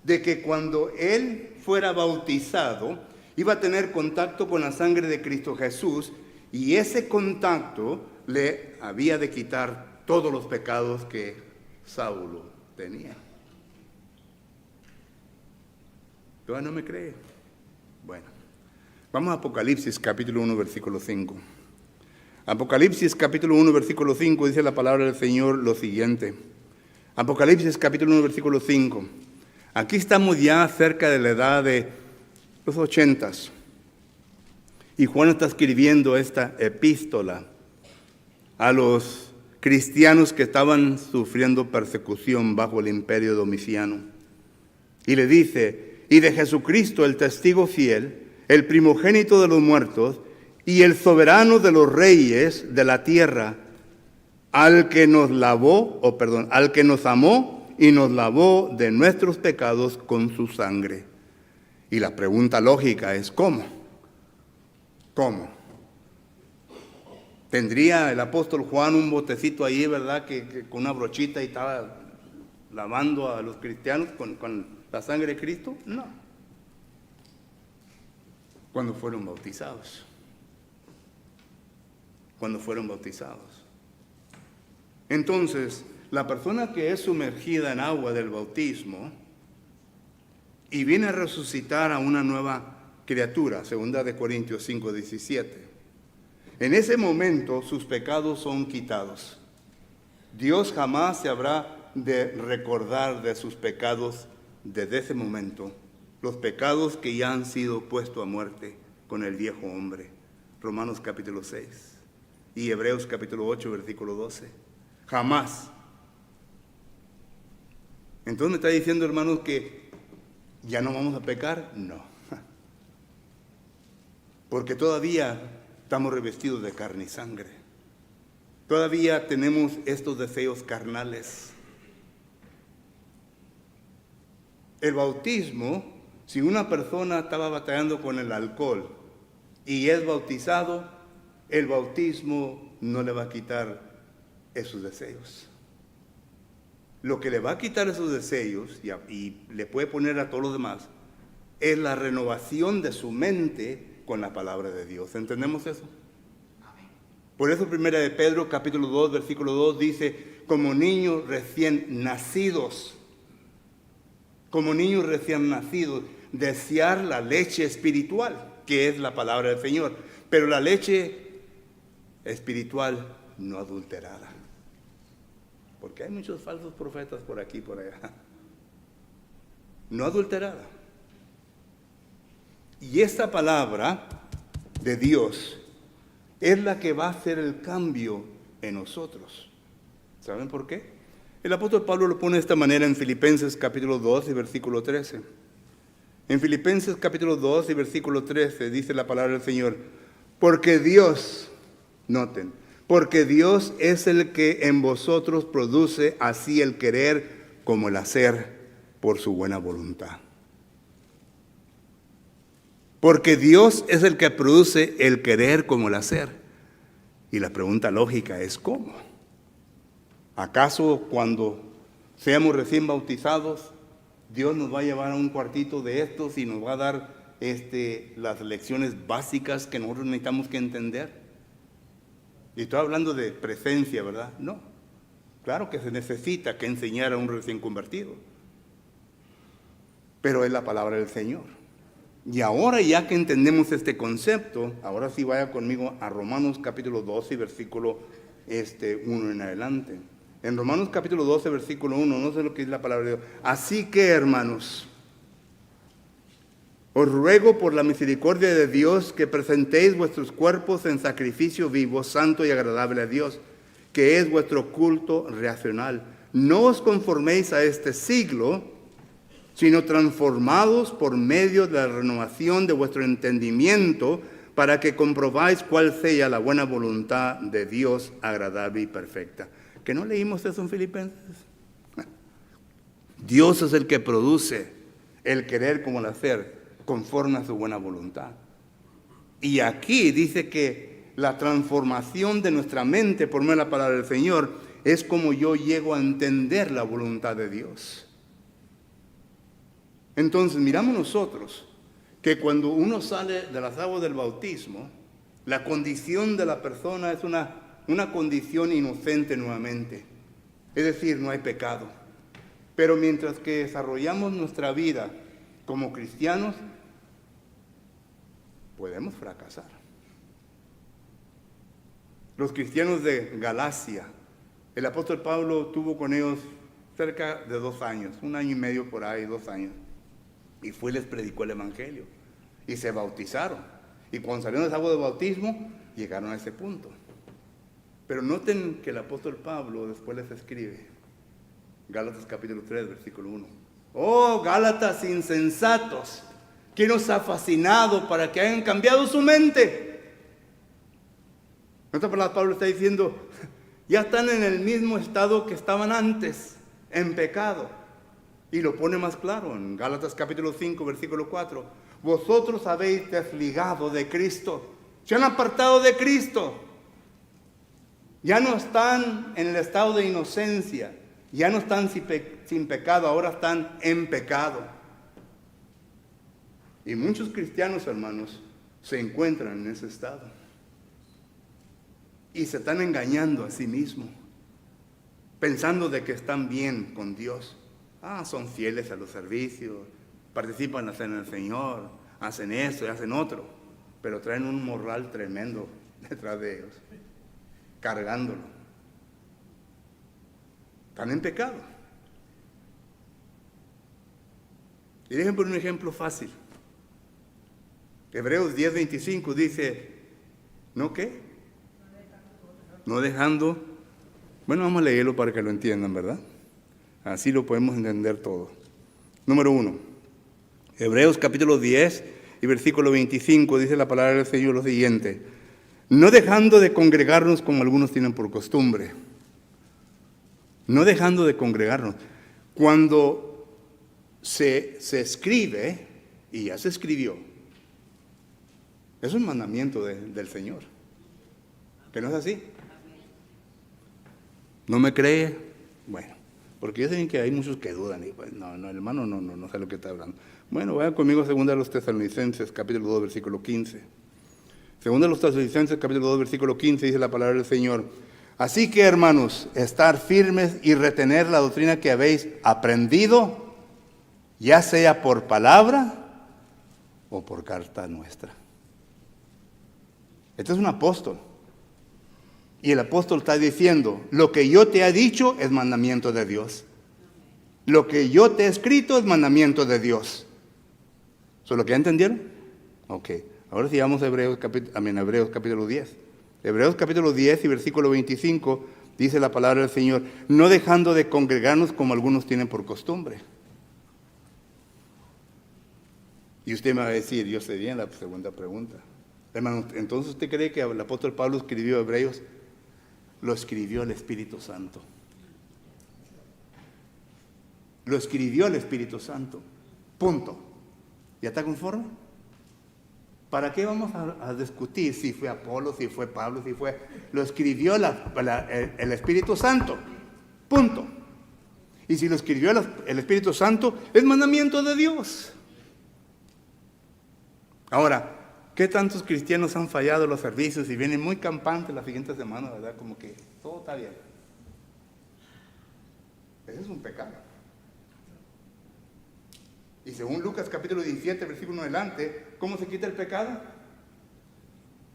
de que cuando él fuera bautizado, iba a tener contacto con la sangre de Cristo Jesús, y ese contacto le había de quitar todos los pecados que Saulo tenía. ¿Todavía no me cree? Bueno, vamos a Apocalipsis capítulo 1, versículo 5. Apocalipsis capítulo 1, versículo 5 dice la palabra del Señor lo siguiente. Apocalipsis capítulo 1, versículo 5. Aquí estamos ya cerca de la edad de los 80s. Y Juan está escribiendo esta epístola a los cristianos que estaban sufriendo persecución bajo el imperio Domiciano. Y le dice, y de Jesucristo el testigo fiel, el primogénito de los muertos, y el soberano de los reyes de la tierra, al que nos amó y nos lavó de nuestros pecados con su sangre. Y la pregunta lógica es, ¿cómo? ¿Cómo? ¿Tendría el apóstol Juan un botecito ahí, verdad, que con una brochita y estaba lavando a los cristianos con la sangre de Cristo? No. Cuando fueron bautizados. Cuando fueron bautizados. Entonces, la persona que es sumergida en agua del bautismo y viene a resucitar a una nueva criatura, 2 Corintios 5, 17. En ese momento sus pecados son quitados. Dios jamás se habrá de recordar de sus pecados desde ese momento, los pecados que ya han sido puestos a muerte con el viejo hombre. Romanos capítulo 6 y Hebreos capítulo 8, versículo 12. Jamás. Entonces me está diciendo, hermanos, que ya no vamos a pecar. No. Porque todavía estamos revestidos de carne y sangre. Todavía tenemos estos deseos carnales. El bautismo, si una persona estaba batallando con el alcohol y es bautizado, el bautismo no le va a quitar esos deseos. Lo que le va a quitar esos deseos y le puede poner a todos los demás es la renovación de su mente con la palabra de Dios. ¿Entendemos eso? Por eso 1 de Pedro capítulo 2 versículo 2 dice, como niños recién nacidos, desear la leche espiritual, que es la palabra del Señor, pero la leche espiritual no adulterada. Porque hay muchos falsos profetas por aquí y por allá. No adulterada. Y esta palabra de Dios es la que va a hacer el cambio en nosotros. ¿Saben por qué? El apóstol Pablo lo pone de esta manera en Filipenses capítulo 2 y versículo 13. En Filipenses capítulo 2 y versículo 13 dice la palabra del Señor, porque Dios, noten, porque Dios es el que en vosotros produce así el querer como el hacer por su buena voluntad. Porque Dios es el que produce el querer como el hacer. Y la pregunta lógica es ¿cómo? ¿Acaso cuando seamos recién bautizados, Dios nos va a llevar a un cuartito de estos y nos va a dar las lecciones básicas que nosotros necesitamos que entender? Y estoy hablando de presencia, ¿verdad? No. Claro que se necesita que enseñar a un recién convertido. Pero es la palabra del Señor. Y ahora ya que entendemos este concepto, ahora sí vaya conmigo a Romanos capítulo 12, versículo 1 en adelante. En Romanos capítulo 12, versículo 1, no sé lo que es la palabra de Dios. Así que, hermanos, os ruego por la misericordia de Dios que presentéis vuestros cuerpos en sacrificio vivo, santo y agradable a Dios, que es vuestro culto racional. No os conforméis a este siglo, sino transformados por medio de la renovación de vuestro entendimiento, para que comprobáis cuál sea la buena voluntad de Dios, agradable y perfecta. ¿Que no leímos eso en Filipenses? Dios es el que produce el querer como el hacer, conforme a su buena voluntad. Y aquí dice que la transformación de nuestra mente por medio de la palabra del Señor es como yo llego a entender la voluntad de Dios. Entonces, miramos nosotros que cuando uno sale de las aguas del bautismo, la condición de la persona es una condición inocente nuevamente. Es decir, no hay pecado. Pero mientras que desarrollamos nuestra vida como cristianos, podemos fracasar. Los cristianos de Galacia, el apóstol Pablo tuvo con ellos cerca de 2 años, 1 año y medio por ahí, 2 años. Y fue y les predicó el evangelio. Y se bautizaron. Y cuando salieron del agua de bautismo, llegaron a ese punto. Pero noten que el apóstol Pablo después les escribe. Gálatas capítulo 3, versículo 1. Oh, Gálatas insensatos, ¿quién os ha fascinado para que hayan cambiado su mente? En otras palabras, Pablo está diciendo, ya están en el mismo estado que estaban antes, en pecado. Y lo pone más claro en Gálatas capítulo 5, versículo 4. Vosotros habéis desligado de Cristo, se han apartado de Cristo. Ya no están en el estado de inocencia, ya no están sin pecado, ahora están en pecado. Y muchos cristianos, hermanos, se encuentran en ese estado. Y se están engañando a sí mismos, pensando de que están bien con Dios. Son fieles a los servicios, participan en la cena del Señor, hacen esto y hacen otro, pero traen un morral tremendo detrás de ellos, cargándolo. Están en pecado. Y déjenme poner un ejemplo fácil. Hebreos 10:25 dice, ¿no qué? No dejando. Bueno, vamos a leerlo para que lo entiendan, ¿verdad? Así lo podemos entender todo. Número 1. Hebreos capítulo 10 y versículo 25 dice la palabra del Señor lo siguiente. No dejando de congregarnos como algunos tienen por costumbre. No dejando de congregarnos. Cuando se escribe, y ya se escribió, es un mandamiento del Señor. ¿Que no es así? ¿No me cree? Bueno. Porque yo sé que hay muchos que dudan y pues, no, hermano, no sé lo que está hablando. Bueno, vayan conmigo a 2 de los Tesalonicenses, capítulo 2, versículo 15. 2 de los Tesalonicenses, capítulo 2, versículo 15, dice la palabra del Señor. Así que, hermanos, estar firmes y retener la doctrina que habéis aprendido, ya sea por palabra o por carta nuestra. Este es un apóstol. Y el apóstol está diciendo, lo que yo te he dicho es mandamiento de Dios. Lo que yo te he escrito es mandamiento de Dios. ¿Eso lo que ya entendieron? Ok. Ahora sí vamos a Hebreos capítulo 10. Hebreos capítulo 10 y versículo 25 dice la palabra del Señor, no dejando de congregarnos como algunos tienen por costumbre. Y usted me va a decir, yo sé bien la segunda pregunta. Hermano, entonces ¿usted cree que el apóstol Pablo escribió Hebreos? Lo escribió el Espíritu Santo. lo escribió el Espíritu Santo. Punto. ¿Ya está conforme? ¿Para qué vamos a discutir si fue Apolo, si fue Pablo, si fue... Lo escribió el Espíritu Santo. Punto. Y si lo escribió el Espíritu Santo, es mandamiento de Dios. Ahora, ¿qué tantos cristianos han fallado los servicios y vienen muy campantes la siguiente semana, verdad? Como que todo está bien. Ese es un pecado. Y según Lucas capítulo 17, versículo 1 adelante, ¿cómo se quita el pecado?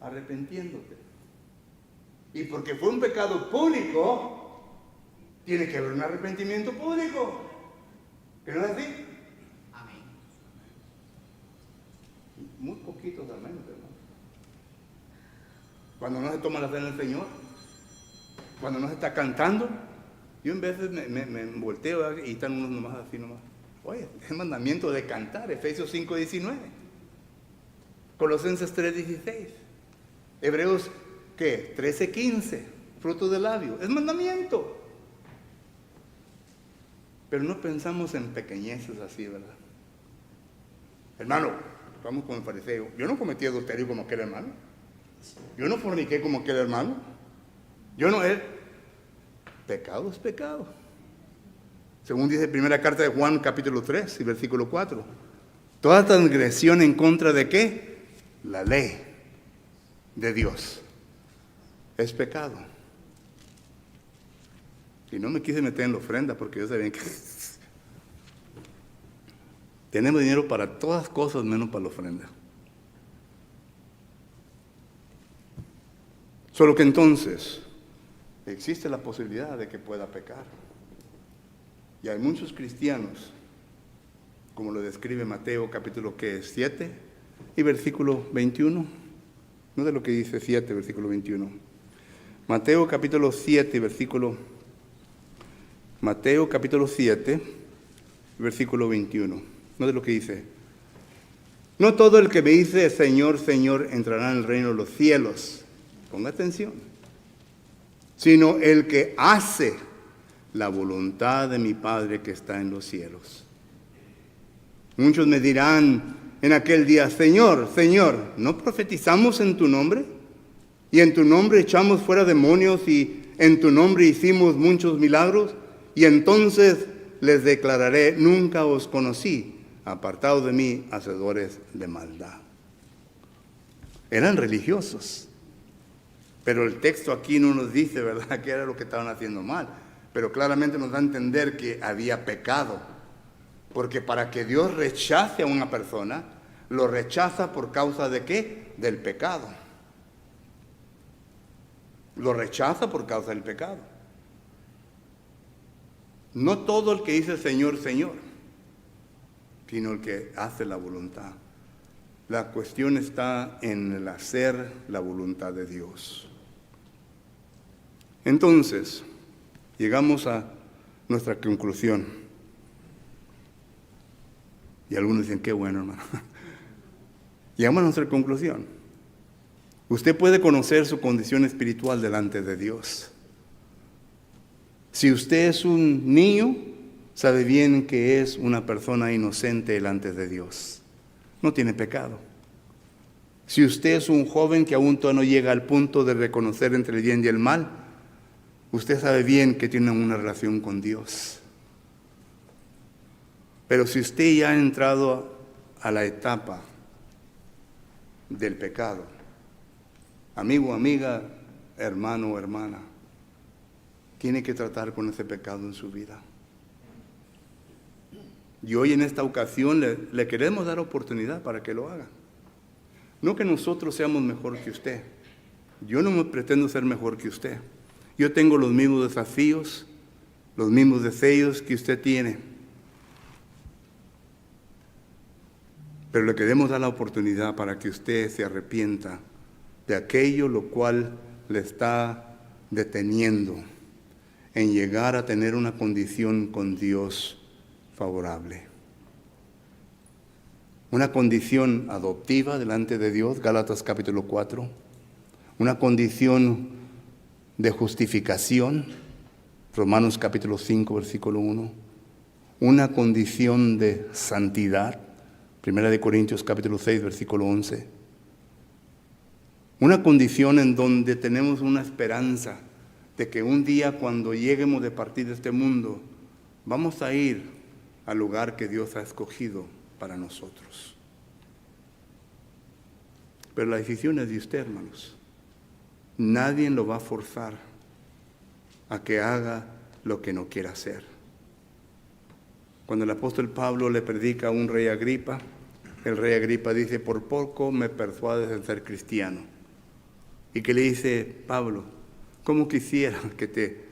Arrepintiéndote. Y porque fue un pecado público, tiene que haber un arrepentimiento público. ¿Que no es así? Amén. Muy poquitos al menos, hermano. Cuando no se toma la cena del Señor, cuando no se está cantando, yo en veces me volteo y están unos nomás así nomás. Oye, es mandamiento de cantar, Efesios 5:19, Colosenses 3:16, Hebreos, ¿qué? 13:15, fruto del labio, es mandamiento. Pero no pensamos en pequeñeces así, ¿verdad? Hermano, vamos con el fariseo. Yo no cometí adulterio como aquel hermano. Yo no forniqué como aquel hermano. Yo no he... Pecado es pecado. Según dice primera carta de Juan, capítulo 3 y versículo 4. Toda transgresión en contra de ¿qué? La ley de Dios es pecado. Y no me quise meter en la ofrenda porque yo sabía que tenemos dinero para todas cosas menos para la ofrenda. Solo que entonces existe la posibilidad de que pueda pecar. Y hay muchos cristianos, como lo describe Mateo capítulo 7 y versículo 21. No de lo que dice 7, versículo 21. Mateo capítulo 7, Mateo capítulo 7, versículo 21. No de lo que dice. No todo el que me dice Señor, Señor entrará en el reino de los cielos. Ponga atención. Sino el que hace la voluntad de mi Padre que está en los cielos. Muchos me dirán en aquel día, Señor, Señor, ¿no profetizamos en tu nombre? Y en tu nombre echamos fuera demonios y en tu nombre hicimos muchos milagros. Y entonces les declararé, nunca os conocí, apartados de mí, hacedores de maldad. Eran religiosos. Pero el texto aquí no nos dice, ¿verdad?, que era lo que estaban haciendo mal. Pero claramente nos da a entender que había pecado. Porque para que Dios rechace a una persona, lo rechaza por causa de ¿qué? Del pecado. Lo rechaza por causa del pecado. No todo el que dice Señor, Señor, sino el que hace la voluntad. La cuestión está en el hacer la voluntad de Dios. Entonces, llegamos a nuestra conclusión. Y algunos dicen, qué bueno, hermano. Llegamos a nuestra conclusión. Usted puede conocer su condición espiritual delante de Dios. Si usted es un niño, sabe bien que es una persona inocente delante de Dios. No tiene pecado. Si usted es un joven que aún todavía no llega al punto de reconocer entre el bien y el mal, usted sabe bien que tiene una relación con Dios. Pero si usted ya ha entrado a la etapa del pecado, amigo, amiga, hermano o hermana, tiene que tratar con ese pecado en su vida. Y hoy en esta ocasión le queremos dar oportunidad para que lo haga. No que nosotros seamos mejor que usted. Yo no me pretendo ser mejor que usted. Yo tengo los mismos desafíos, los mismos deseos que usted tiene. Pero le queremos dar la oportunidad para que usted se arrepienta de aquello lo cual le está deteniendo en llegar a tener una condición con Dios favorable. Una condición adoptiva delante de Dios, Gálatas capítulo 4. Una condición de justificación, Romanos capítulo 5, versículo 1. una condición de santidad. 1 Corintios capítulo 6, versículo 11. Una condición en donde tenemos una esperanza de que un día cuando lleguemos de partir de este mundo, vamos a ir al lugar que Dios ha escogido para nosotros. Pero la decisión es de usted, hermanos. Nadie lo va a forzar a que haga lo que no quiera hacer. Cuando el apóstol Pablo le predica a un rey Agripa, el rey Agripa dice: por poco me persuades en ser cristiano. Y que le dice: Pablo, ¿cómo quisiera que te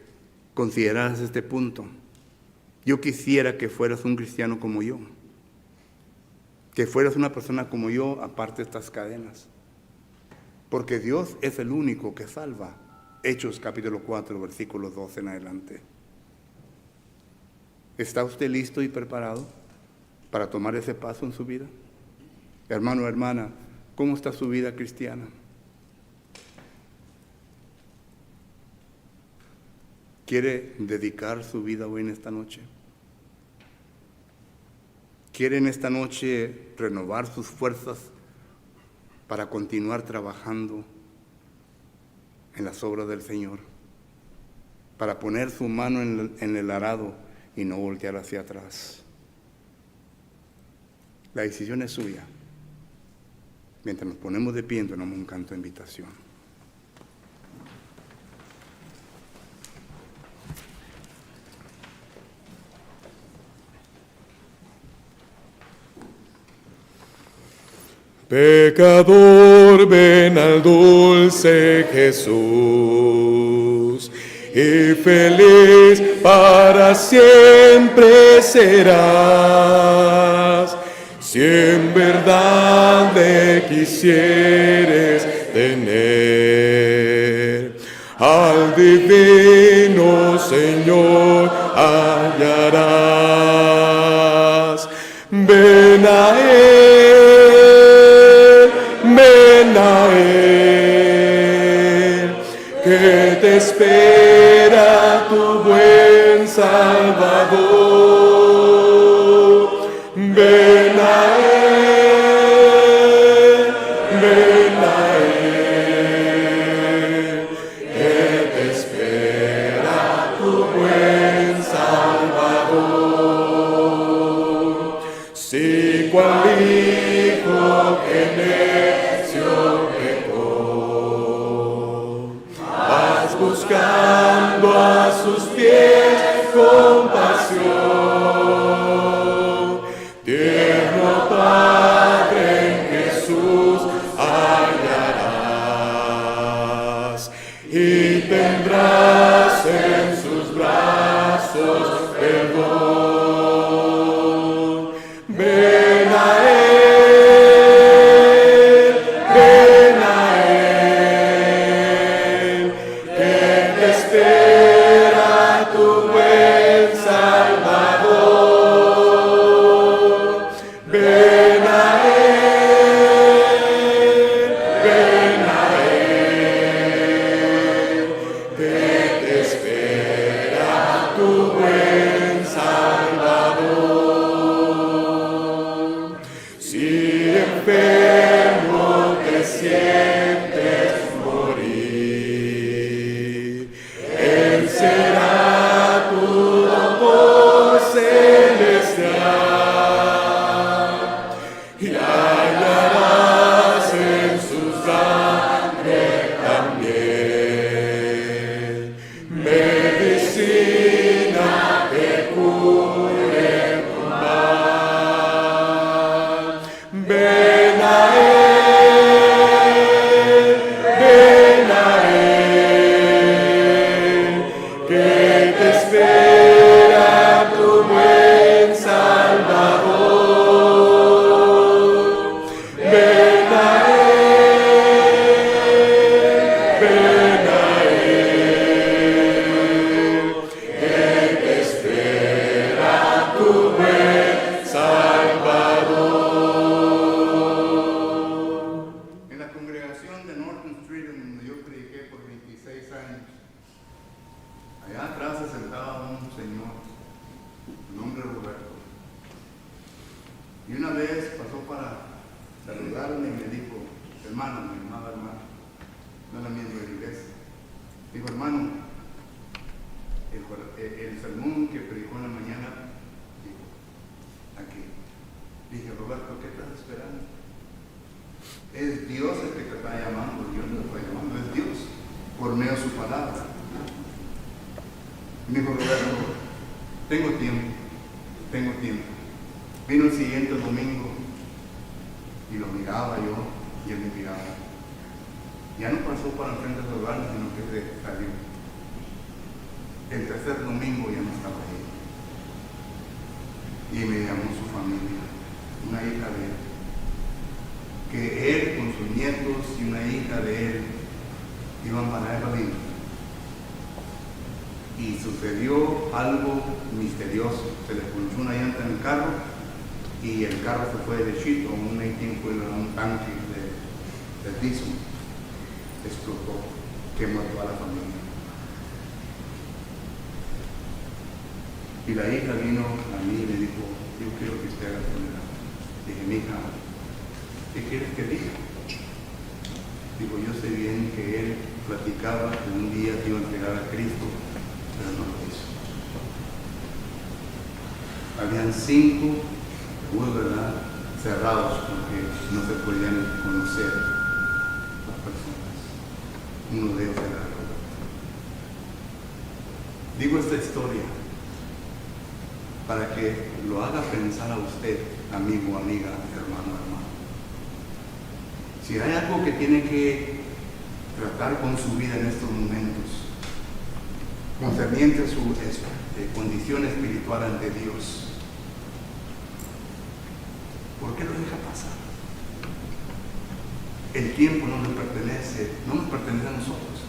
consideraras este punto? Yo quisiera que fueras un cristiano como yo, que fueras una persona como yo, aparte de estas cadenas, porque Dios es el único que salva. Hechos capítulo 4, versículos 12 en adelante. ¿Está usted listo y preparado para tomar ese paso en su vida? Hermano, hermana, ¿cómo está su vida cristiana? ¿Quiere dedicar su vida hoy en esta noche? ¿Quiere en esta noche renovar sus fuerzas para continuar trabajando en las obras del Señor? Para poner su mano en el arado y no voltear hacia atrás. La decisión es suya. Mientras nos ponemos de pie, entonamos un canto de invitación. Pecador, ven al dulce Jesús, y feliz para siempre serás, si en verdad le quisieres tener. Al divino Señor hallarás. Ven a Él, ven a Él, que te espera tu buen Salvador. Ven a Él, ven a Él, que te espera tu buen Salvador. Si cual hijo que necio pecó, vas buscando a sus pies compasión. Tierno Padre, en Jesús hallarás, y tendrás en sus brazos perdón. Ven a Él, Y una vez pasó para saludarme y me dijo, hermano, me llamaba hermano, no era miembro de la iglesia. Dijo, hermano, el sermón que predicó en la mañana, dijo, aquí. Dije, Roberto, ¿qué estás esperando? Es Dios el que te está llamando, Dios no te está llamando, es Dios, por medio de su palabra. Me dijo, Roberto, tengo tiempo. Vino el siguiente domingo y lo miraba yo y él me miraba. Ya no pasó para el frente del hogar, sino que se salió. El tercer domingo ya no estaba ahí. Y me llamó su familia, una hija de él. Que él con sus nietos y una hija de él iban para Evelyn. Y sucedió algo misterioso. Se les ponchó una llanta en el carro y el carro se fue derechito, un 18 fue un tanque de diesel. Explotó, quemó a toda la familia. Y la hija vino a mí y me dijo, yo quiero que usted haga funeral. Dije, mija, ¿qué quieres que diga? Digo, yo sé bien que él platicaba que un día te iba a entregar a Cristo, pero no lo hizo. Habían 5, ¿verdad?, cerrados porque no se podían conocer las personas. Uno de ellos era Roberto. Digo esta historia para que lo haga pensar a usted, amigo, amiga, hermano, hermano. Si hay algo que tiene que tratar con su vida en estos momentos, concerniente a su condición espiritual ante Dios, ¿por qué lo deja pasar? El tiempo no nos pertenece a nosotros.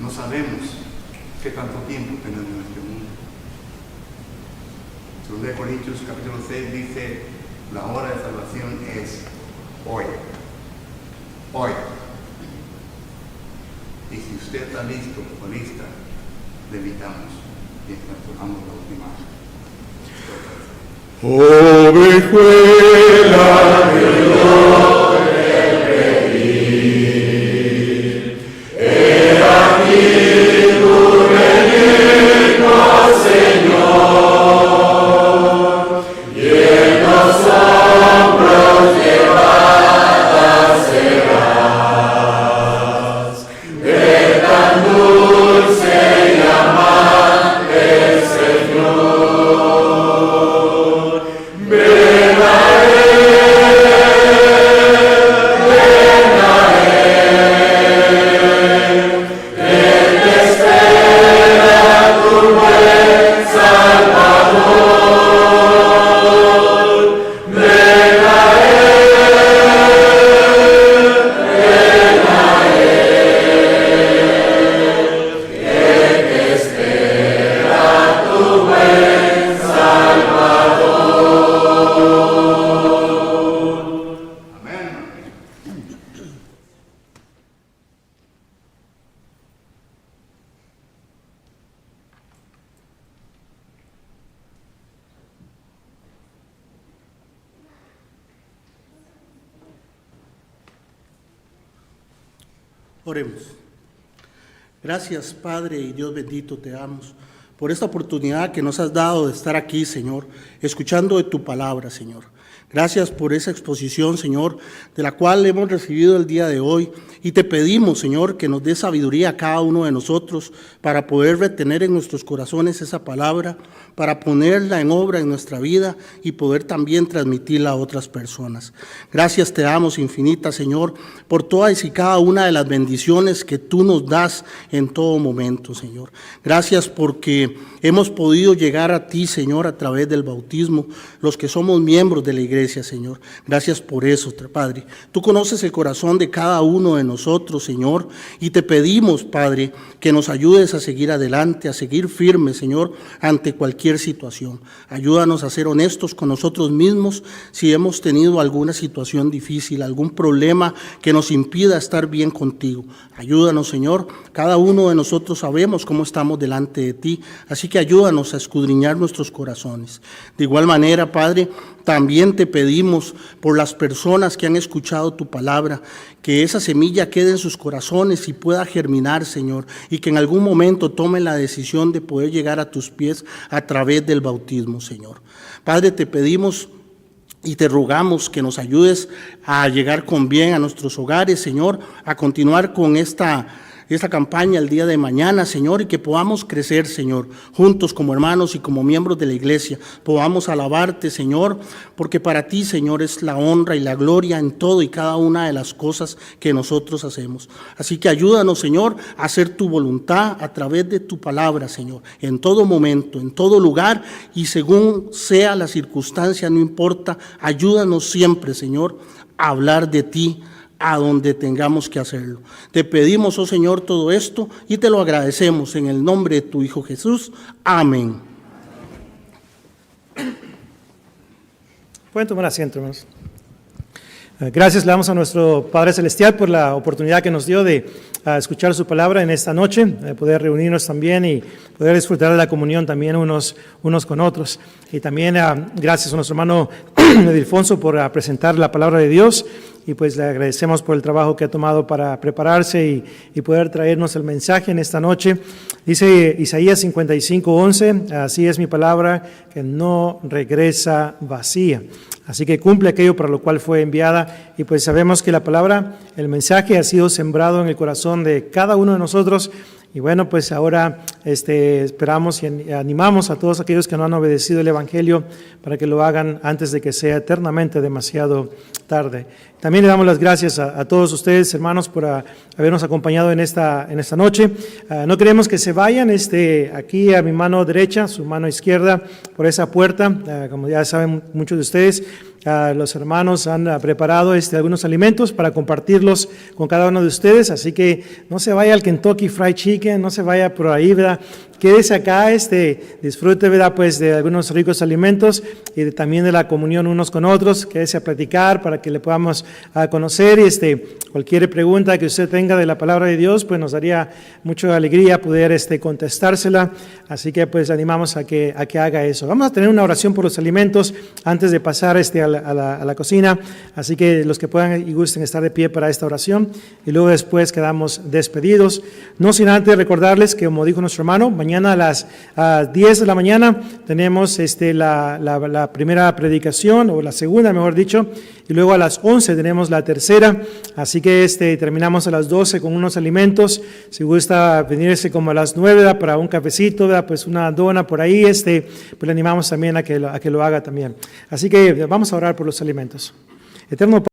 No sabemos qué tanto tiempo tenemos en este mundo. 2 Corintios capítulo 6 dice, la hora de salvación es hoy. Hoy. Y si usted está listo o lista, le invitamos mientras tomamos la última. Ovejuela de Dios del redil, he aquí tu reino, Señor, y en los hombros llevada serás, de tan dulce y amante Señor. Ven a Oremos. Gracias, Padre y Dios bendito, te damos por esta oportunidad que nos has dado de estar aquí, Señor, escuchando de tu palabra, Señor. Gracias por esa exposición, Señor, de la cual hemos recibido el día de hoy. Y te pedimos, Señor, que nos dé sabiduría a cada uno de nosotros para poder retener en nuestros corazones esa palabra, para ponerla en obra en nuestra vida y poder también transmitirla a otras personas. Gracias te damos infinita, Señor, por todas y cada una de las bendiciones que tú nos das en todo momento, Señor. Gracias porque hemos podido llegar a ti, Señor, a través del bautismo, los que somos miembros de la iglesia, Señor. Gracias por eso, Padre. Tú conoces el corazón de cada uno de nosotros, Señor, y te pedimos, Padre, que nos ayudes a seguir adelante, a seguir firmes, Señor, ante cualquier situación. Ayúdanos a ser honestos con nosotros mismos si hemos tenido alguna situación difícil, algún problema que nos impida estar bien contigo. Ayúdanos, Señor. Cada uno de nosotros sabemos cómo estamos delante de ti. Así que ayúdanos a escudriñar nuestros corazones. De igual manera, Padre, también te pedimos por las personas que han escuchado tu palabra, que esa semilla quede en sus corazones y pueda germinar, Señor, y que en algún momento tomen la decisión de poder llegar a tus pies a través del bautismo, Señor. Padre, te pedimos y te rogamos que nos ayudes a llegar con bien a nuestros hogares, Señor, a continuar con esta campaña el día de mañana, Señor, y que podamos crecer, Señor, juntos como hermanos y como miembros de la iglesia. Podamos alabarte, Señor, porque para ti, Señor, es la honra y la gloria en todo y cada una de las cosas que nosotros hacemos. Así que ayúdanos, Señor, a hacer tu voluntad a través de tu palabra, Señor, en todo momento, en todo lugar y según sea la circunstancia, no importa, ayúdanos siempre, Señor, a hablar de ti a donde tengamos que hacerlo. Te pedimos, oh Señor, todo esto y te lo agradecemos en el nombre de tu Hijo Jesús. Amén. Pueden tomar asiento, hermanos. Gracias le damos a nuestro Padre Celestial por la oportunidad que nos dio de escuchar su palabra en esta noche, de poder reunirnos también y poder disfrutar de la comunión también unos con otros. Y también gracias a nuestro hermano Edilfonso por presentar la palabra de Dios, y pues le agradecemos por el trabajo que ha tomado para prepararse y poder traernos el mensaje en esta noche. Dice Isaías 55:11, así es mi palabra que no regresa vacía. Así que cumple aquello para lo cual fue enviada, y pues sabemos que la palabra, el mensaje ha sido sembrado en el corazón de cada uno de nosotros. Y bueno, pues ahora esperamos y animamos a todos aquellos que no han obedecido el Evangelio para que lo hagan antes de que sea eternamente demasiado tarde. También le damos las gracias a todos ustedes, hermanos, por habernos acompañado en esta noche. No queremos que se vayan aquí a mi mano derecha, su mano izquierda, por esa puerta. Como ya saben muchos de ustedes, los hermanos han preparado algunos alimentos para compartirlos con cada uno de ustedes, así que no se vaya al Kentucky Fried Chicken, no se vaya por ahí, ¿verdad? Quédese acá, disfrute, ¿verdad? Pues de algunos ricos alimentos y también de la comunión unos con otros. Quédese a platicar para que le podamos conocer, y cualquier pregunta que usted tenga de la palabra de Dios, pues nos daría mucha alegría poder contestársela. Así que pues animamos a que haga eso. Vamos a tener una oración por los alimentos antes de pasar a la cocina, así que los que puedan y gusten estar de pie para esta oración, y luego después quedamos despedidos. No sin antes recordarles que, como dijo nuestro hermano, mañana a las 10 de la mañana tenemos la primera predicación, o la segunda, mejor dicho, y luego a las 11 tenemos la tercera, así que terminamos a las 12 con unos alimentos. Si gusta venirse como a las 9, ¿verdad? Para un cafecito, ¿verdad? Pues una dona por ahí, pues le animamos también a que lo haga también. Así que vamos a orar por los alimentos. Eterno